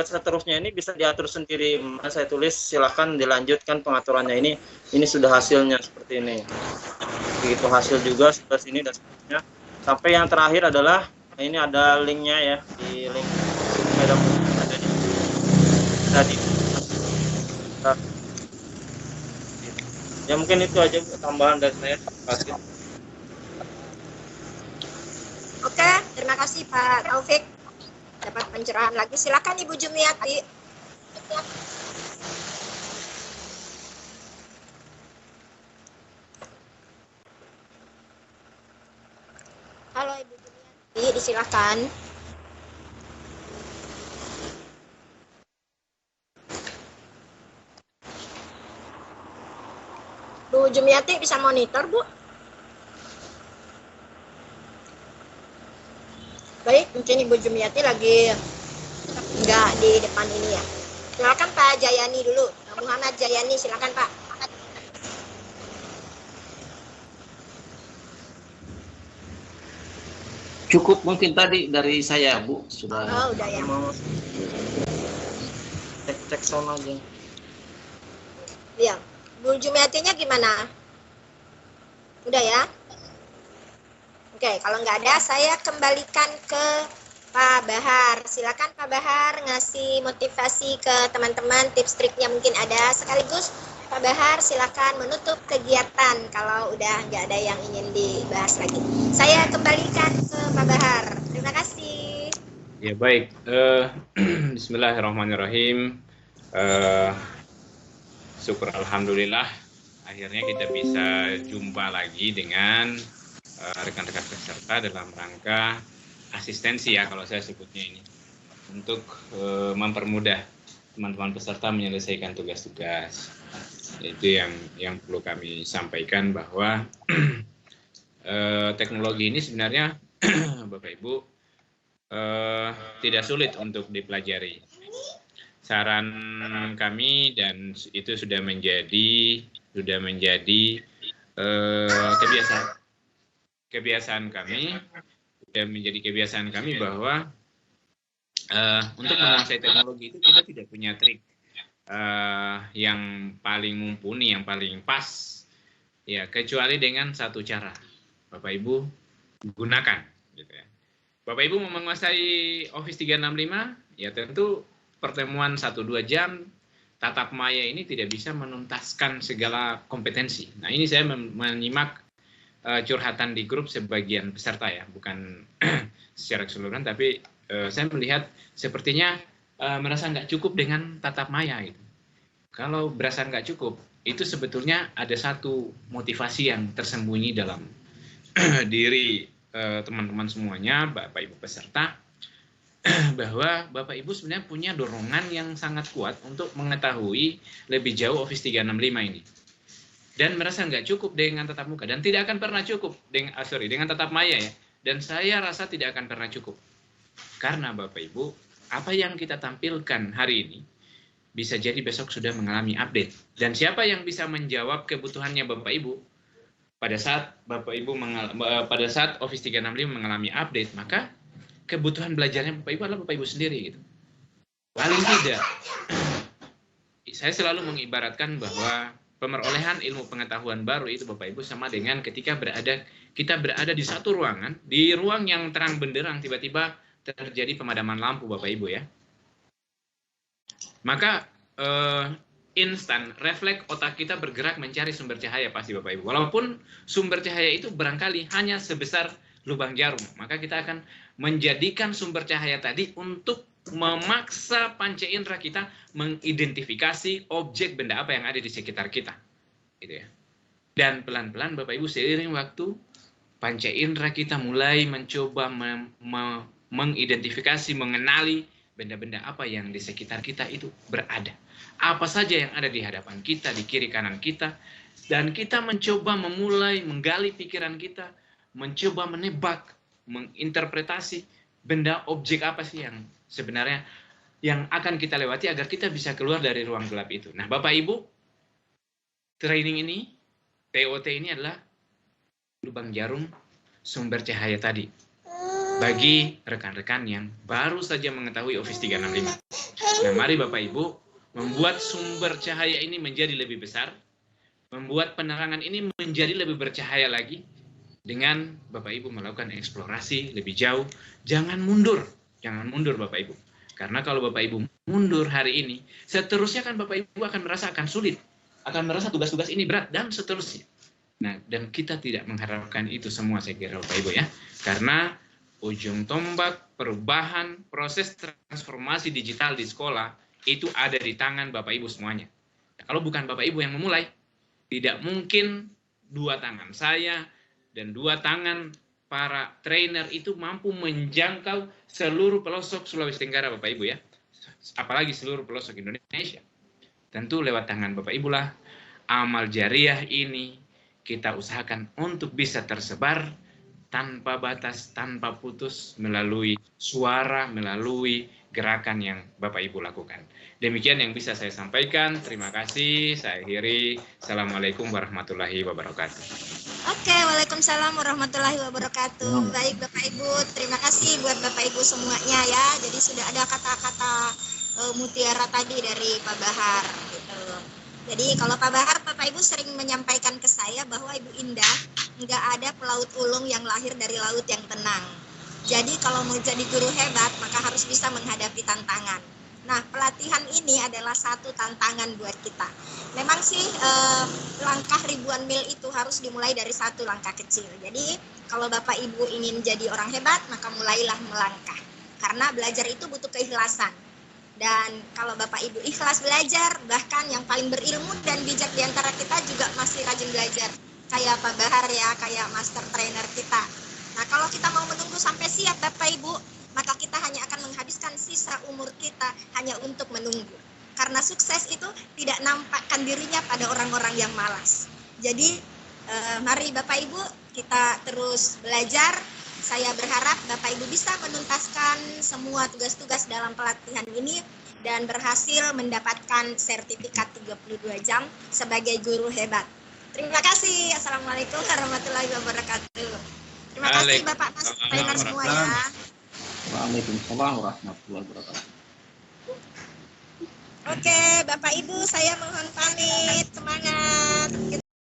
seterusnya ini bisa diatur sendiri. Saya tulis silakan dilanjutkan pengaturannya ini. Ini sudah hasilnya seperti ini. Begitu hasil juga sebelah sini dan seterusnya. Sampai yang terakhir adalah ini ada linknya ya, di link ada di tadi. Ya mungkin itu aja tambahan dari saya. Terima kasih. Oke, terima kasih Pak Taufik. Dapat pencerahan lagi. Silakan Ibu Jumiati. Halo Ibu Jumiati, disilakan. Bu Jumiati bisa monitor, Bu? Baik, mungkin Ibu Jumiati lagi nggak di depan ini ya. Silakan Pak Jayani dulu. Muhammad Jayani, silakan Pak. Cukup mungkin tadi dari saya Bu, sudah. Oh, udah ya. Cek sound aja. Iya. Bu Jumiatinya gimana? Udah ya? Oke, kalau nggak ada, saya kembalikan ke Pak Bahar. Silakan Pak Bahar ngasih motivasi ke teman-teman, tips triknya mungkin ada. Sekaligus Pak Bahar silakan menutup kegiatan kalau udah nggak ada yang ingin dibahas lagi. Saya kembalikan ke Pak Bahar. Terima kasih. Ya baik. Bismillahirrahmanirrahim. syukur alhamdulillah akhirnya kita bisa jumpa lagi dengan rekan-rekan peserta dalam rangka asistensi ya kalau saya sebutnya ini, untuk mempermudah teman-teman peserta menyelesaikan tugas-tugas. Itu yang perlu kami sampaikan, bahwa teknologi ini sebenarnya Bapak Ibu tidak sulit untuk dipelajari. Saran kami, dan itu sudah menjadi kebiasaan kami, bahwa untuk menguasai teknologi itu kita tidak punya trik yang paling mumpuni, yang paling pas, ya, kecuali dengan satu cara. Bapak Ibu gunakan, gitu ya. Bapak Ibu mau menguasai Office 365, ya tentu pertemuan 1-2 jam tatap maya ini tidak bisa menuntaskan segala kompetensi. Nah, ini saya menyimak curhatan di grup sebagian peserta ya, bukan secara keseluruhan, tapi saya melihat sepertinya merasa nggak cukup dengan tatap maya gitu. Kalau berasa nggak cukup, itu sebetulnya ada satu motivasi yang tersembunyi dalam diri teman-teman semuanya, Bapak Ibu peserta, bahwa Bapak Ibu sebenarnya punya dorongan yang sangat kuat untuk mengetahui lebih jauh Office 365 ini. Dan merasa nggak cukup dengan tatap muka, dan tidak akan pernah cukup dengan tatap maya ya. Dan saya rasa tidak akan pernah cukup. Karena Bapak Ibu, apa yang kita tampilkan hari ini bisa jadi besok sudah mengalami update. Dan siapa yang bisa menjawab kebutuhannya Bapak Ibu pada saat pada saat Office 365 mengalami update, maka kebutuhan belajarnya Bapak Ibu adalah Bapak Ibu sendiri gitu. Paling tidak, saya selalu mengibaratkan bahwa pemerolehan ilmu pengetahuan baru itu Bapak Ibu sama dengan ketika kita berada di satu ruangan, di ruang yang terang benderang, tiba-tiba terjadi pemadaman lampu Bapak Ibu ya. Maka instan refleks otak kita bergerak mencari sumber cahaya pasti Bapak Ibu. Walaupun sumber cahaya itu barangkali hanya sebesar lubang jarum, maka kita akan menjadikan sumber cahaya tadi untuk memaksa panca indera kita mengidentifikasi objek benda apa yang ada di sekitar kita, gitu ya. Dan pelan-pelan Bapak Ibu seiring waktu panca indera kita mulai mencoba mengidentifikasi, mengenali benda-benda apa yang di sekitar kita itu berada. Apa saja yang ada di hadapan kita, di kiri kanan kita, dan kita mencoba memulai menggali pikiran kita, mencoba menebak, menginterpretasi benda objek apa sih yang sebenarnya yang akan kita lewati agar kita bisa keluar dari ruang gelap itu. Nah, Bapak Ibu, training ini, TOT ini adalah lubang jarum sumber cahaya tadi bagi rekan-rekan yang baru saja mengetahui Office 365. Nah, mari Bapak Ibu membuat sumber cahaya ini menjadi lebih besar, membuat penerangan ini menjadi lebih bercahaya lagi, dengan Bapak Ibu melakukan eksplorasi lebih jauh. Jangan mundur Bapak Ibu. Karena kalau Bapak Ibu mundur hari ini, seterusnya kan Bapak Ibu akan merasa akan sulit, akan merasa tugas-tugas ini berat, dan seterusnya. Nah, dan kita tidak mengharapkan itu semua, saya kira Bapak Ibu ya. Karena ujung tombak perubahan proses transformasi digital di sekolah itu ada di tangan Bapak Ibu semuanya. Nah, kalau bukan Bapak Ibu yang memulai, tidak mungkin 2 tangan saya dan 2 tangan para trainer itu mampu menjangkau seluruh pelosok Sulawesi Tenggara Bapak Ibu ya. Apalagi seluruh pelosok Indonesia. Tentu lewat tangan Bapak Ibu lah amal jariah ini kita usahakan untuk bisa tersebar tanpa batas, tanpa putus, melalui suara, melalui gerakan yang Bapak Ibu lakukan. Demikian yang bisa saya sampaikan. Terima kasih. Saya akhiri. Assalamualaikum warahmatullahi wabarakatuh. Oke, waalaikumsalam warahmatullahi wabarakatuh. Baik Bapak Ibu, terima kasih buat Bapak Ibu semuanya ya. Jadi sudah ada kata-kata mutiara tadi dari Pak Bahar gitu. Jadi kalau Pak Bahar, Bapak Ibu sering menyampaikan ke saya bahwa Ibu Indah nggak ada pelaut ulung yang lahir dari laut yang tenang. Jadi kalau mau jadi guru hebat, maka harus bisa menghadapi tantangan. Nah, pelatihan ini adalah satu tantangan buat kita. Memang sih langkah ribuan mil itu harus dimulai dari satu langkah kecil. Jadi kalau Bapak Ibu ingin jadi orang hebat, maka mulailah melangkah. Karena belajar itu butuh keikhlasan. Dan kalau Bapak Ibu ikhlas belajar, bahkan yang paling berilmu dan bijak di antara kita juga masih rajin belajar. Kayak Pak Bahar ya, kayak master trainer kita. Nah, kalau kita mau menunggu sampai siap Bapak Ibu, maka kita hanya akan menghabiskan sisa umur kita hanya untuk menunggu. Karena sukses itu tidak nampakkan dirinya pada orang-orang yang malas. Jadi, mari Bapak Ibu kita terus belajar. Saya berharap Bapak Ibu bisa menuntaskan semua tugas-tugas dalam pelatihan ini dan berhasil mendapatkan sertifikat 32 jam sebagai guru hebat. Terima kasih. Assalamualaikum warahmatullahi wabarakatuh. Terima kasih Bapak Mas trainer semua ya. Waalaikumsalam warahmatullahi wabarakatuh. Oke, Bapak Ibu, saya mohon pamit.